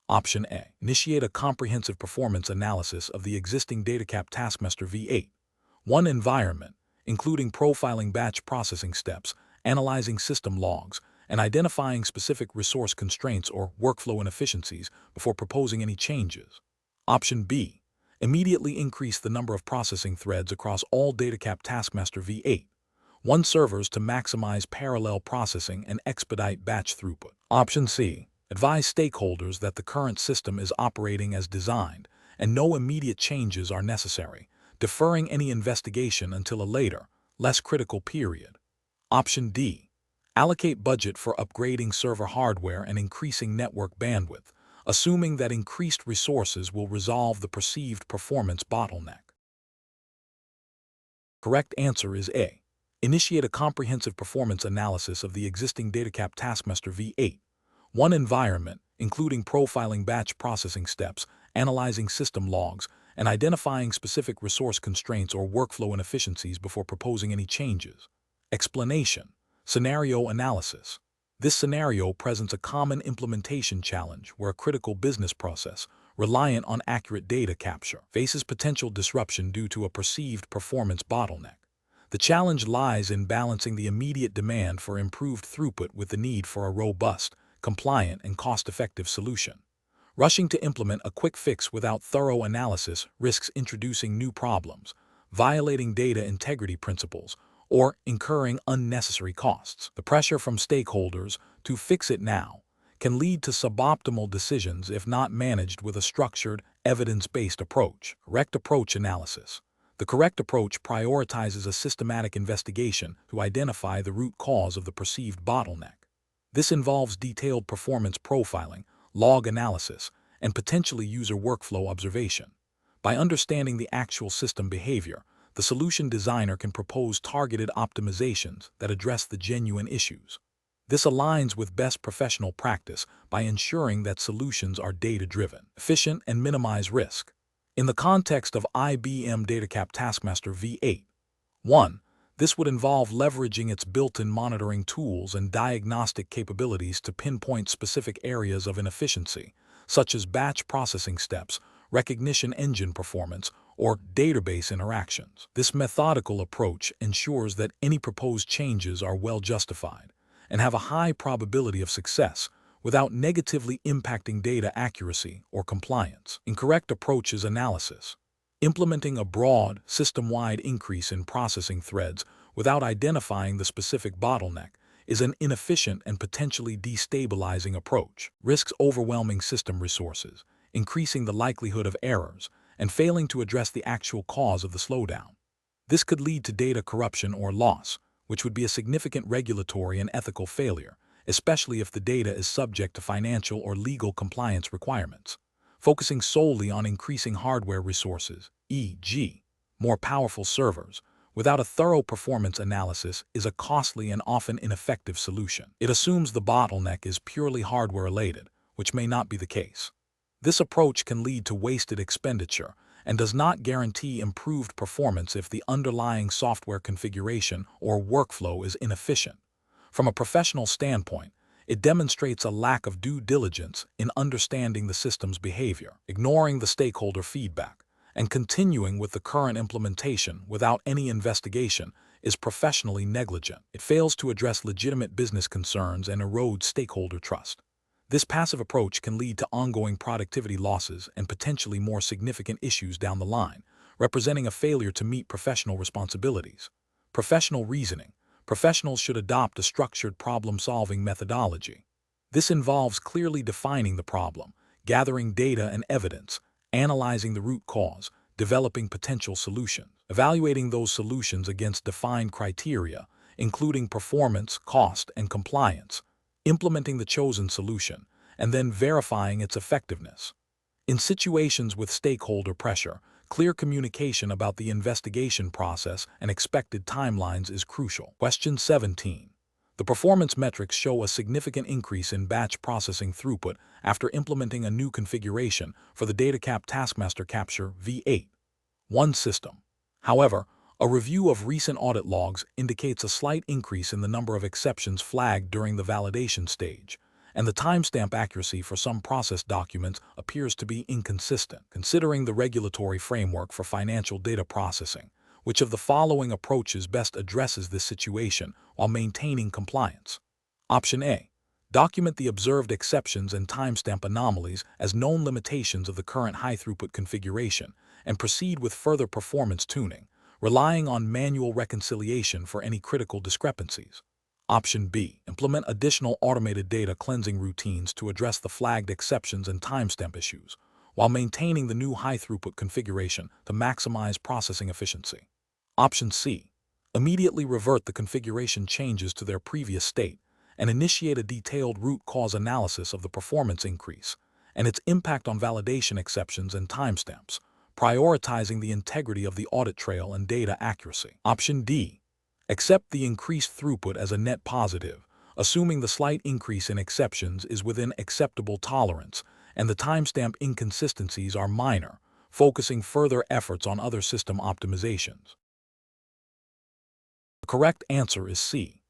Option A. Initiate a comprehensive performance analysis of the existing Datacap Taskmaster V8.1 environment, including profiling batch processing steps, analyzing system logs, and identifying specific resource constraints or workflow inefficiencies before proposing any changes. Option B. Immediately increase the number of processing threads across all Datacap Taskmaster V8.1 servers to maximize parallel processing and expedite batch throughput. Option C. Advise stakeholders that the current system is operating as designed and no immediate changes are necessary, deferring any investigation until a later, less critical period. Option D. Allocate budget for upgrading server hardware and increasing network bandwidth, assuming that increased resources will resolve the perceived performance bottleneck. Correct answer is A. Initiate a comprehensive performance analysis of the existing Datacap Taskmaster V8.1 environment, including profiling batch processing steps, analyzing system logs, and identifying specific resource constraints or workflow inefficiencies before proposing any changes. Explanation. Scenario analysis. This scenario presents a common implementation challenge where a critical business process, reliant on accurate data capture, faces potential disruption due to a perceived performance bottleneck. The challenge lies in balancing the immediate demand for improved throughput with the need for a robust, compliant, and cost-effective solution. Rushing to implement a quick fix without thorough analysis risks introducing new problems, violating data integrity principles, or incurring unnecessary costs. The pressure from stakeholders to fix it now can lead to suboptimal decisions if not managed with a structured, evidence-based approach. Correct approach analysis. The correct approach prioritizes a systematic investigation to identify the root cause of the perceived bottleneck. This involves detailed performance profiling, log analysis, and potentially user workflow observation. By understanding the actual system behavior, the solution designer can propose targeted optimizations that address the genuine issues. This aligns with best professional practice by ensuring that solutions are data-driven, efficient, and minimize risk. In the context of IBM Datacap Taskmaster V8, 1. This would involve leveraging its built-in monitoring tools and diagnostic capabilities to pinpoint specific areas of inefficiency, such as batch processing steps, recognition engine performance, or database interactions. This methodical approach ensures that any proposed changes are well justified and have a high probability of success without negatively impacting data accuracy or compliance. Incorrect approaches analysis. Implementing a broad, system-wide increase in processing threads without identifying the specific bottleneck is an inefficient and potentially destabilizing approach. Risks overwhelming system resources, increasing the likelihood of errors, and failing to address the actual cause of the slowdown. This could lead to data corruption or loss, which would be a significant regulatory and ethical failure, especially if the data is subject to financial or legal compliance requirements. Focusing solely on increasing hardware resources, e.g., more powerful servers, without a thorough performance analysis is a costly and often ineffective solution. It assumes the bottleneck is purely hardware-related, which may not be the case. This approach can lead to wasted expenditure and does not guarantee improved performance if the underlying software configuration or workflow is inefficient. From a professional standpoint, it demonstrates a lack of due diligence in understanding the system's behavior, ignoring the stakeholder feedback, and continuing with the current implementation without any investigation is professionally negligent. It fails to address legitimate business concerns and erodes stakeholder trust. This passive approach can lead to ongoing productivity losses and potentially more significant issues down the line, representing a failure to meet professional responsibilities. Professional reasoning. Professionals should adopt a structured problem-solving methodology. This involves clearly defining the problem, gathering data and evidence, analyzing the root cause, developing potential solutions, evaluating those solutions against defined criteria, including performance, cost, and compliance, implementing the chosen solution, and then verifying its effectiveness. In situations with stakeholder pressure, clear communication about the investigation process and expected timelines is crucial. Question 17. The performance metrics show a significant increase in batch processing throughput after implementing a new configuration for the Datacap Taskmaster Capture V8.1 system. However, a review of recent audit logs indicates a slight increase in the number of exceptions flagged during the validation stage, and the timestamp accuracy for some process documents appears to be inconsistent. Considering the regulatory framework for financial data processing, which of the following approaches best addresses this situation while maintaining compliance? Option A. Document the observed exceptions and timestamp anomalies as known limitations of the current high-throughput configuration and proceed with further performance tuning, relying on manual reconciliation for any critical discrepancies. Option B. Implement additional automated data cleansing routines to address the flagged exceptions and timestamp issues, while maintaining the new high-throughput configuration to maximize processing efficiency. Option C. Immediately revert the configuration changes to their previous state and initiate a detailed root cause analysis of the performance increase and its impact on validation exceptions and timestamps, prioritizing the integrity of the audit trail and data accuracy. Option D. Accept the increased throughput as a net positive, assuming the slight increase in exceptions is within acceptable tolerance and the timestamp inconsistencies are minor, focusing further efforts on other system optimizations. The correct answer is C.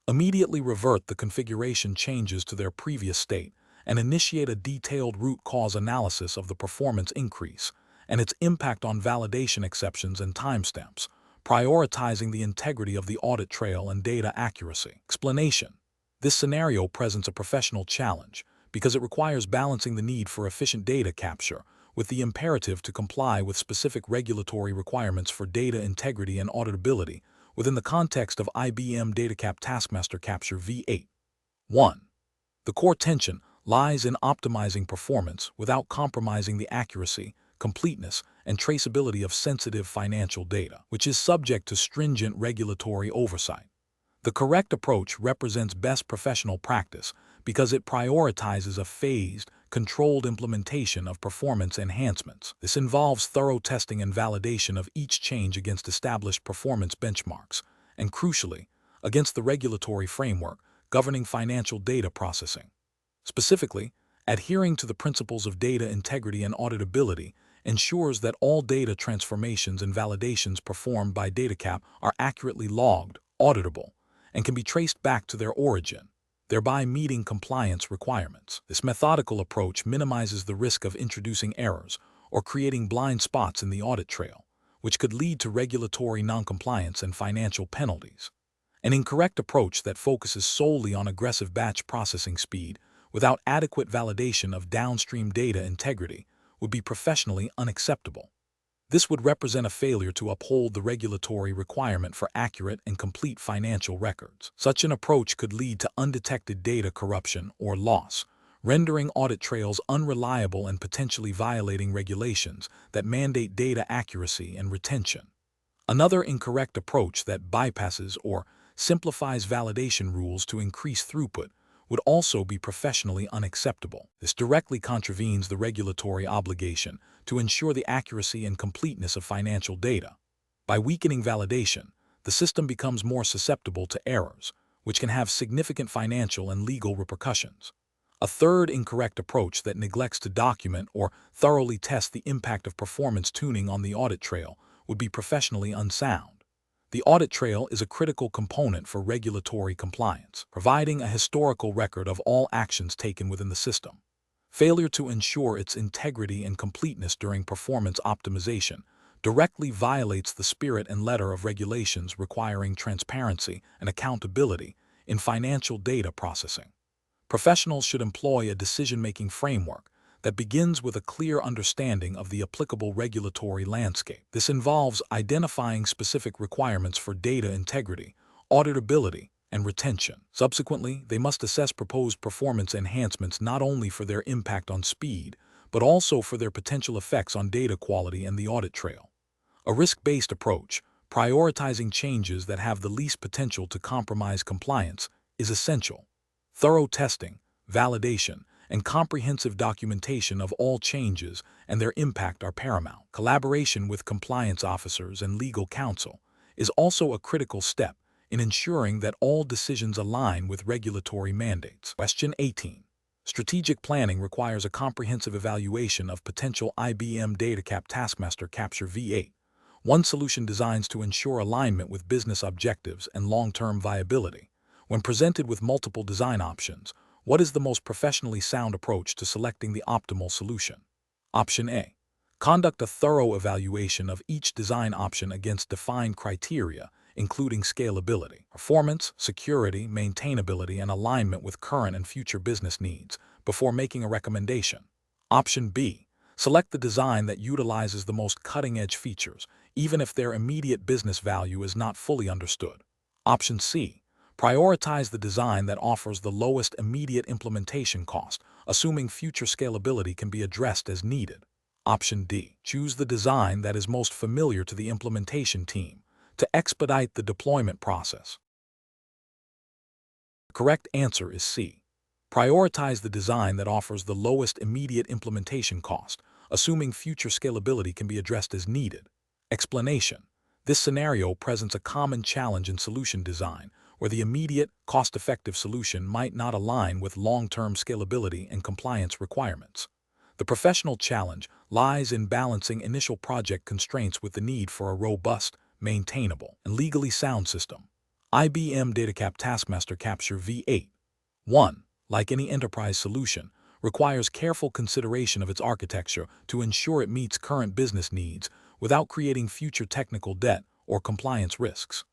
Immediately revert the configuration changes to their previous state and initiate a detailed root cause analysis of the performance increase and its impact on validation exceptions and timestamps, prioritizing the integrity of the audit trail and data accuracy. Explanation. This scenario presents a professional challenge because it requires balancing the need for efficient data capture with the imperative to comply with specific regulatory requirements for data integrity and auditability within the context of IBM Datacap Taskmaster Capture V8. 1. The core tension lies in optimizing performance without compromising the accuracy, completeness, and traceability of sensitive financial data, which is subject to stringent regulatory oversight. The correct approach represents best professional practice because it prioritizes a phased, controlled implementation of performance enhancements. This involves thorough testing and validation of each change against established performance benchmarks, and crucially, against the regulatory framework governing financial data processing. Specifically, adhering to the principles of data integrity and auditability ensures that all data transformations and validations performed by Datacap are accurately logged, auditable, and can be traced back to their origin, thereby meeting compliance requirements. This methodical approach minimizes the risk of introducing errors or creating blind spots in the audit trail, which could lead to regulatory noncompliance and financial penalties. An incorrect approach that focuses solely on aggressive batch processing speed without adequate validation of downstream data integrity would be professionally unacceptable. This would represent a failure to uphold the regulatory requirement for accurate and complete financial records. Such an approach could lead to undetected data corruption or loss, rendering audit trails unreliable and potentially violating regulations that mandate data accuracy and retention. Another incorrect approach that bypasses or simplifies validation rules to increase throughput would also be professionally unacceptable. This directly contravenes the regulatory obligation to ensure the accuracy and completeness of financial data. By weakening validation, the system becomes more susceptible to errors, which can have significant financial and legal repercussions. A third incorrect approach that neglects to document or thoroughly test the impact of performance tuning on the audit trail would be professionally unsound. The audit trail is a critical component for regulatory compliance, providing a historical record of all actions taken within the system. Failure to ensure its integrity and completeness during performance optimization directly violates the spirit and letter of regulations requiring transparency and accountability in financial data processing. Professionals should employ a decision-making framework that begins with a clear understanding of the applicable regulatory landscape. This involves identifying specific requirements for data integrity, auditability, and retention. Subsequently, they must assess proposed performance enhancements not only for their impact on speed, but also for their potential effects on data quality and the audit trail. A risk-based approach, prioritizing changes that have the least potential to compromise compliance, is essential. Thorough testing, validation, and comprehensive documentation of all changes and their impact are paramount. Collaboration with compliance officers and legal counsel is also a critical step in ensuring that all decisions align with regulatory mandates. Question 18. Strategic planning requires a comprehensive evaluation of potential IBM Datacap Taskmaster Capture V8. One solution designs to ensure alignment with business objectives and long-term viability. When presented with multiple design options, what is the most professionally sound approach to selecting the optimal solution? Option A. Conduct a thorough evaluation of each design option against defined criteria, including scalability, performance, security, maintainability, and alignment with current and future business needs, before making a recommendation. Option B. Select the design that utilizes the most cutting-edge features, even if their immediate business value is not fully understood. Option C. Prioritize the design that offers the lowest immediate implementation cost, assuming future scalability can be addressed as needed. Option D. Choose the design that is most familiar to the implementation team to expedite the deployment process. The correct answer is C. Prioritize the design that offers the lowest immediate implementation cost, assuming future scalability can be addressed as needed. Explanation. This scenario presents a common challenge in solution design, where the immediate, cost-effective solution might not align with long-term scalability and compliance requirements. The professional challenge lies in balancing initial project constraints with the need for a robust, maintainable, and legally sound system. IBM Datacap Taskmaster Capture V8. 1. Like any enterprise solution, requires careful consideration of its architecture to ensure it meets current business needs without creating future technical debt or compliance risks.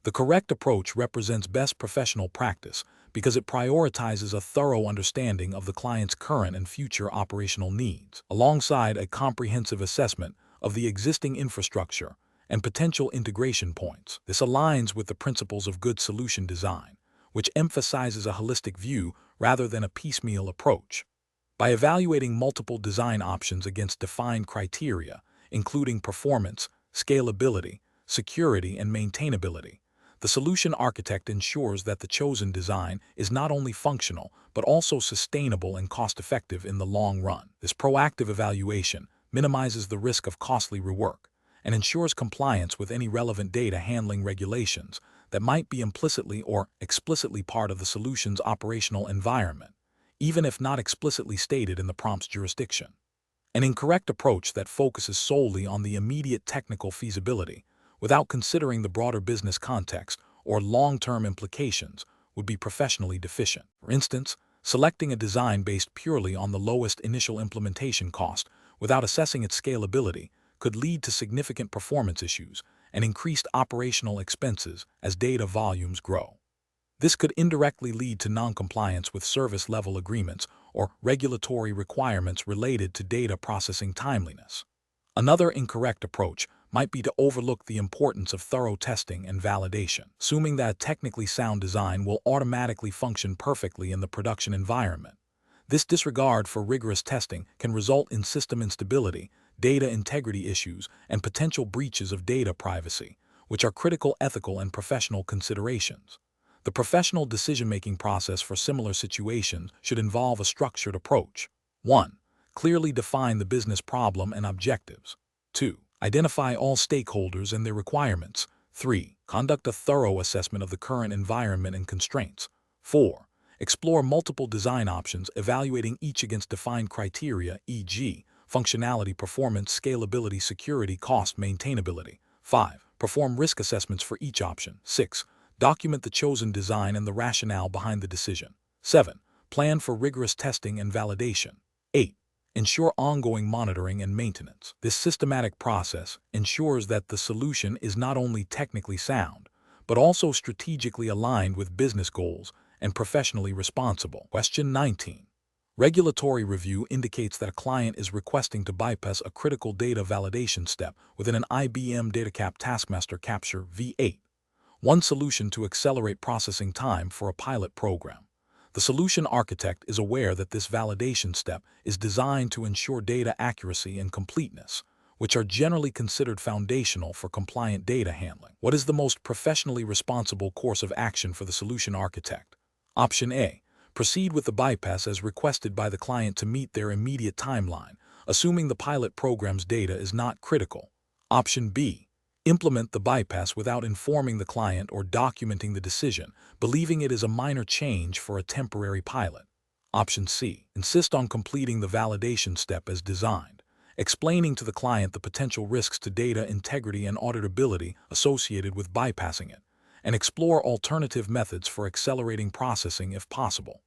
The correct approach represents best professional practice because it prioritizes a thorough understanding of the client's current and future operational needs, alongside a comprehensive assessment of the existing infrastructure and potential integration points. This aligns with the principles of good solution design, which emphasizes a holistic view rather than a piecemeal approach. By evaluating multiple design options against defined criteria, including performance, scalability, security, and maintainability, the solution architect ensures that the chosen design is not only functional but also sustainable and cost-effective in the long run. This proactive evaluation minimizes the risk of costly rework and ensures compliance with any relevant data handling regulations that might be implicitly or explicitly part of the solution's operational environment, even if not explicitly stated in the prompt's jurisdiction. An incorrect approach that focuses solely on the immediate technical feasibility without considering the broader business context or long-term implications would be professionally deficient. For instance, selecting a design based purely on the lowest initial implementation cost without assessing its scalability could lead to significant performance issues and increased operational expenses as data volumes grow. This could indirectly lead to non-compliance with service-level agreements or regulatory requirements related to data processing timeliness. Another incorrect approach might be to overlook the importance of thorough testing and validation, assuming that a technically sound design will automatically function perfectly in the production environment. This disregard for rigorous testing can result in system instability, data integrity issues, and potential breaches of data privacy, which are critical ethical and professional considerations. The professional decision-making process for similar situations should involve a structured approach. 1. Clearly define the business problem and objectives. 2. Identify all stakeholders and their requirements. 3. Conduct a thorough assessment of the current environment and constraints. 4. Explore multiple design options, evaluating each against defined criteria, e.g., functionality, performance, scalability, security, cost, maintainability. 5. Perform risk assessments for each option. 6. Document the chosen design and the rationale behind the decision. 7. Plan for rigorous testing and validation. 8. Ensure ongoing monitoring and maintenance. This systematic process ensures that the solution is not only technically sound, but also strategically aligned with business goals and professionally responsible. Question 19. Regulatory review indicates that a client is requesting to bypass a critical data validation step within an IBM Datacap Taskmaster Capture V8. One solution to accelerate processing time for a pilot program. The solution architect is aware that this validation step is designed to ensure data accuracy and completeness, which are generally considered foundational for compliant data handling. What is the most professionally responsible course of action for the solution architect? Option A. Proceed with the bypass as requested by the client to meet their immediate timeline, assuming the pilot program's data is not critical. Option B. Implement the bypass without informing the client or documenting the decision, believing it is a minor change for a temporary pilot. Option C. Insist on completing the validation step as designed, explaining to the client the potential risks to data integrity and auditability associated with bypassing it, and explore alternative methods for accelerating processing if possible.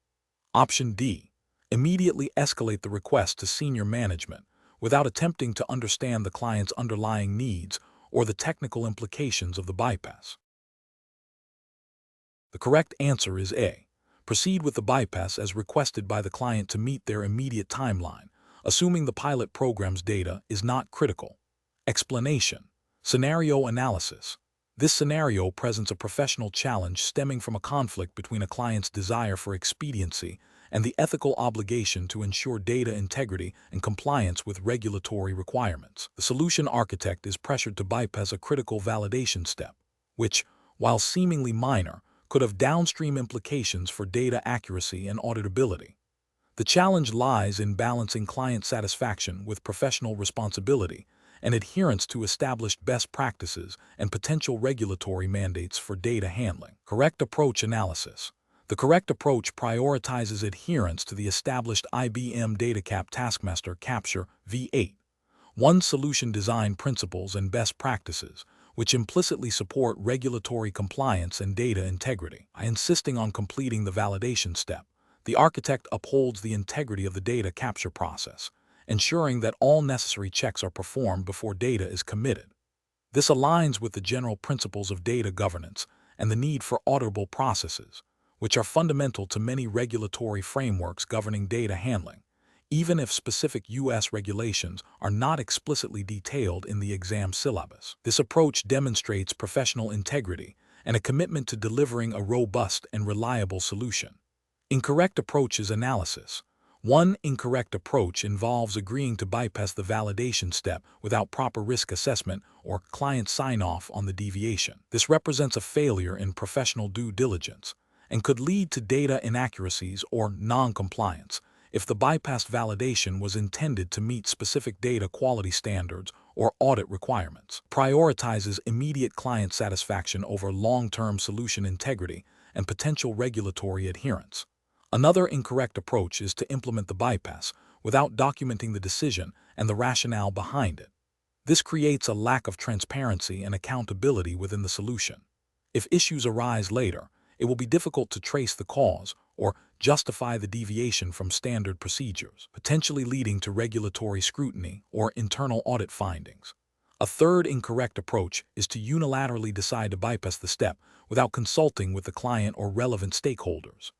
Option D. Immediately escalate the request to senior management without attempting to understand the client's underlying needs or the technical implications of the bypass. The correct answer is A. Proceed with the bypass as requested by the client to meet their immediate timeline, assuming the pilot program's data is not critical. Explanation. Scenario analysis. This scenario presents a professional challenge stemming from a conflict between a client's desire for expediency and the ethical obligation to ensure data integrity and compliance with regulatory requirements. The solution architect is pressured to bypass a critical validation step, which, while seemingly minor, could have downstream implications for data accuracy and auditability. The challenge lies in balancing client satisfaction with professional responsibility and adherence to established best practices and potential regulatory mandates for data handling. Correct approach analysis. The correct approach prioritizes adherence to the established IBM Datacap Taskmaster Capture V8. One solution design principles and best practices, which implicitly support regulatory compliance and data integrity. By insisting on completing the validation step, the architect upholds the integrity of the data capture process, ensuring that all necessary checks are performed before data is committed. This aligns with the general principles of data governance and the need for auditable processes, which are fundamental to many regulatory frameworks governing data handling, even if specific U.S. regulations are not explicitly detailed in the exam syllabus. This approach demonstrates professional integrity and a commitment to delivering a robust and reliable solution. Incorrect approaches analysis. One incorrect approach involves agreeing to bypass the validation step without proper risk assessment or client sign-off on the deviation. This represents a failure in professional due diligence and could lead to data inaccuracies or non-compliance if the bypassed validation was intended to meet specific data quality standards or audit requirements. Prioritizes immediate client satisfaction over long-term solution integrity and potential regulatory adherence. Another incorrect approach is to implement the bypass without documenting the decision and the rationale behind it. This creates a lack of transparency and accountability within the solution. If issues arise later, it will be difficult to trace the cause or justify the deviation from standard procedures, potentially leading to regulatory scrutiny or internal audit findings. A third incorrect approach is to unilaterally decide to bypass the step without consulting with the client or relevant stakeholders.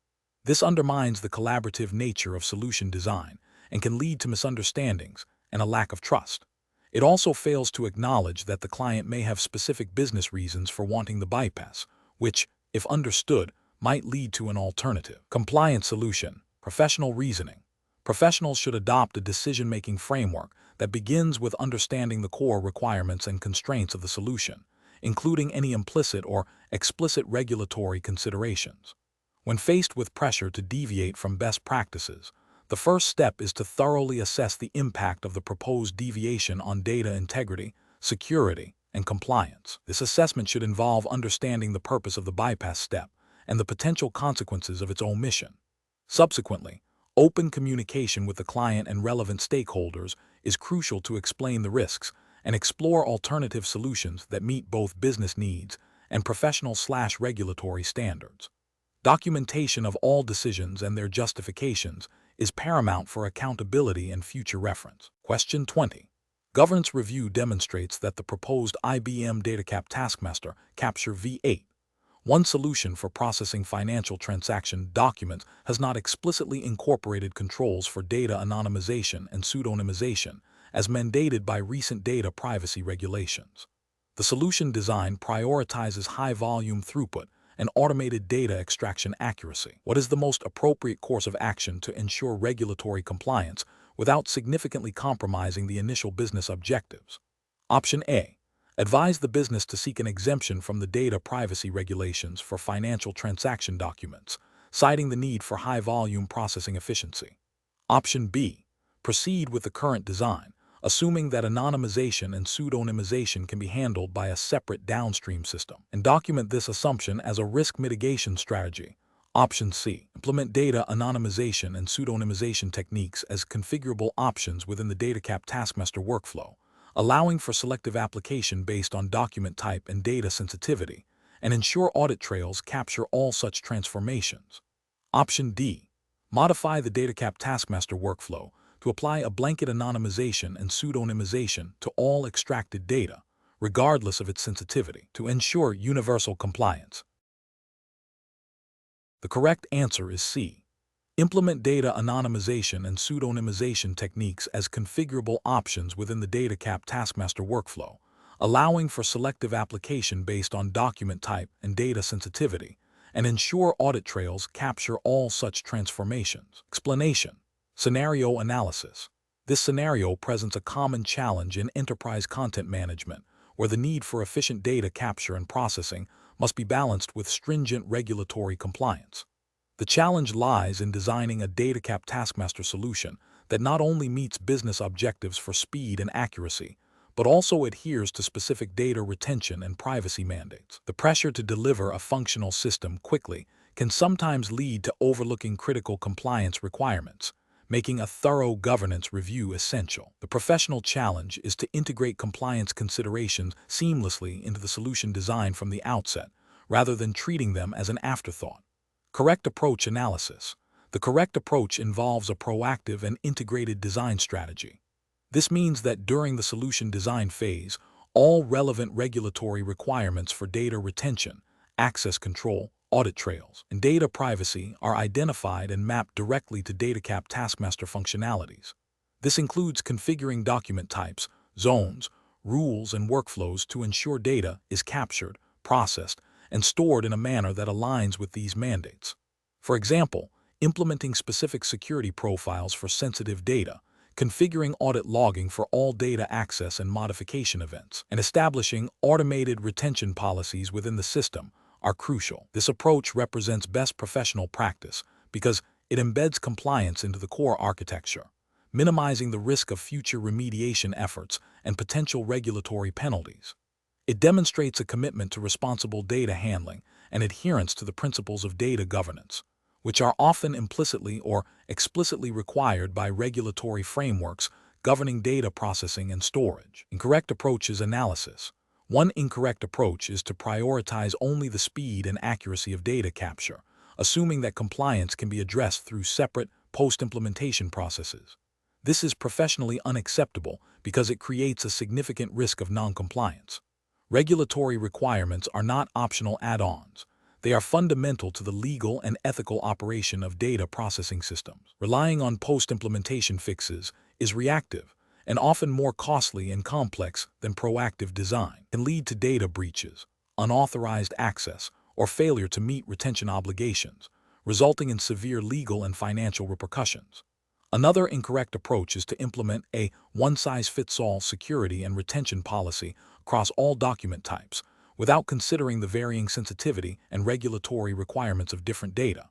This undermines the collaborative nature of solution design and can lead to misunderstandings and a lack of trust. It also fails to acknowledge that the client may have specific business reasons for wanting the bypass, which, if understood, might lead to an alternative. Compliance solution. Professional reasoning. Professionals should adopt a decision-making framework that begins with understanding the core requirements and constraints of the solution, including any implicit or explicit regulatory considerations. When faced with pressure to deviate from best practices, the first step is to thoroughly assess the impact of the proposed deviation on data integrity, security, and compliance. This assessment should involve understanding the purpose of the bypass step and the potential consequences of its omission. Subsequently, open communication with the client and relevant stakeholders is crucial to explain the risks and explore alternative solutions that meet both business needs and professional/regulatory standards. Documentation of all decisions and their justifications is paramount for accountability and future reference. Question 20. Governance review demonstrates that the proposed IBM Datacap Taskmaster Capture V8, one solution for processing financial transaction documents, has not explicitly incorporated controls for data anonymization and pseudonymization as mandated by recent data privacy regulations. The solution design prioritizes high-volume throughput and automated data extraction accuracy. What is the most appropriate course of action to ensure regulatory compliance without significantly compromising the initial business objectives? Option A. Advise the business to seek an exemption from the data privacy regulations for financial transaction documents, citing the need for high-volume processing efficiency. Option B. Proceed with the current design, assuming that anonymization and pseudonymization can be handled by a separate downstream system, and document this assumption as a risk mitigation strategy. Option C. Implement data anonymization and pseudonymization techniques as configurable options within the Datacap Taskmaster workflow, allowing for selective application based on document type and data sensitivity, and ensure audit trails capture all such transformations. Option D. Modify the Datacap Taskmaster workflow to apply a blanket anonymization and pseudonymization to all extracted data, regardless of its sensitivity, to ensure universal compliance. The correct answer is C. Implement data anonymization and pseudonymization techniques as configurable options within the Datacap Taskmaster workflow, allowing for selective application based on document type and data sensitivity, and ensure audit trails capture all such transformations. Explanation. Scenario analysis. This scenario presents a common challenge in enterprise content management, where the need for efficient data capture and processing must be balanced with stringent regulatory compliance. The challenge lies in designing a Datacap Taskmaster solution that not only meets business objectives for speed and accuracy, but also adheres to specific data retention and privacy mandates. The pressure to deliver a functional system quickly can sometimes lead to overlooking critical compliance requirements, making a thorough governance review essential. The professional challenge is to integrate compliance considerations seamlessly into the solution design from the outset, rather than treating them as an afterthought. Correct approach analysis. The correct approach involves a proactive and integrated design strategy. This means that during the solution design phase, all relevant regulatory requirements for data retention, access control, audit trails, and data privacy are identified and mapped directly to Datacap Taskmaster functionalities. This includes configuring document types, zones, rules, and workflows to ensure data is captured, processed, and stored in a manner that aligns with these mandates. For example, implementing specific security profiles for sensitive data, configuring audit logging for all data access and modification events, and establishing automated retention policies within the system are crucial. This approach represents best professional practice because it embeds compliance into the core architecture, minimizing the risk of future remediation efforts and potential regulatory penalties. It demonstrates a commitment to responsible data handling and adherence to the principles of data governance, which are often implicitly or explicitly required by regulatory frameworks governing data processing and storage. Incorrect approach is analysis. One incorrect approach is to prioritize only the speed and accuracy of data capture, assuming that compliance can be addressed through separate post-implementation processes. This is professionally unacceptable because it creates a significant risk of non-compliance. Regulatory requirements are not optional add-ons. They are fundamental to the legal and ethical operation of data processing systems. Relying on post-implementation fixes is reactive and often more costly and complex than proactive design. It can lead to data breaches, unauthorized access, or failure to meet retention obligations, resulting in severe legal and financial repercussions. Another incorrect approach is to implement a one-size-fits-all security and retention policy across all document types, without considering the varying sensitivity and regulatory requirements of different data.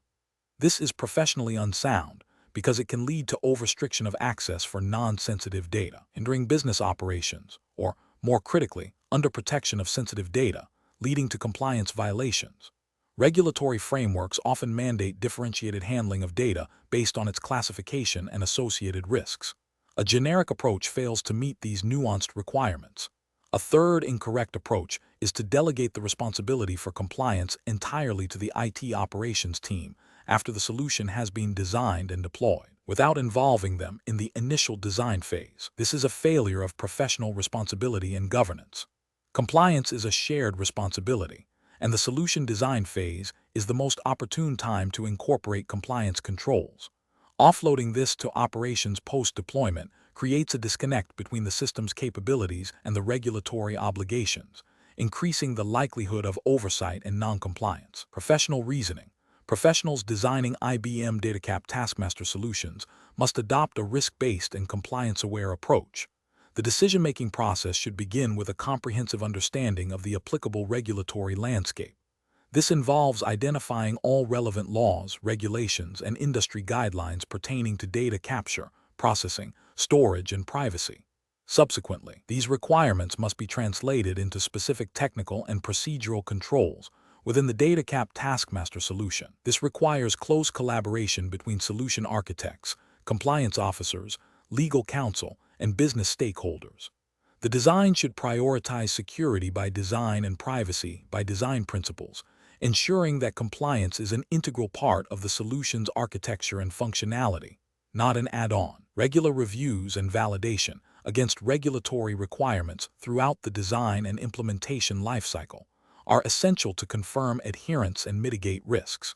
This is professionally unsound because it can lead to overrestriction of access for non-sensitive data, hindering business operations, or, more critically, underprotection of sensitive data, leading to compliance violations. Regulatory frameworks often mandate differentiated handling of data based on its classification and associated risks. A generic approach fails to meet these nuanced requirements. A third incorrect approach is to delegate the responsibility for compliance entirely to the IT operations team after the solution has been designed and deployed, without involving them in the initial design phase. This is a failure of professional responsibility and governance. Compliance is a shared responsibility, and the solution design phase is the most opportune time to incorporate compliance controls. Offloading this to operations post-deployment creates a disconnect between the system's capabilities and the regulatory obligations, increasing the likelihood of oversight and non-compliance. Professional reasoning. Professionals designing IBM Datacap Taskmaster solutions must adopt a risk-based and compliance-aware approach. The decision-making process should begin with a comprehensive understanding of the applicable regulatory landscape. This involves identifying all relevant laws, regulations, and industry guidelines pertaining to data capture, processing, storage, and privacy. Subsequently, these requirements must be translated into specific technical and procedural controls within the Datacap Taskmaster solution. This requires close collaboration between solution architects, compliance officers, legal counsel, and business stakeholders. The design should prioritize security by design and privacy by design principles, ensuring that compliance is an integral part of the solution's architecture and functionality, not an add-on. Regular reviews and validation against regulatory requirements throughout the design and implementation lifecycle are essential to confirm adherence and mitigate risks.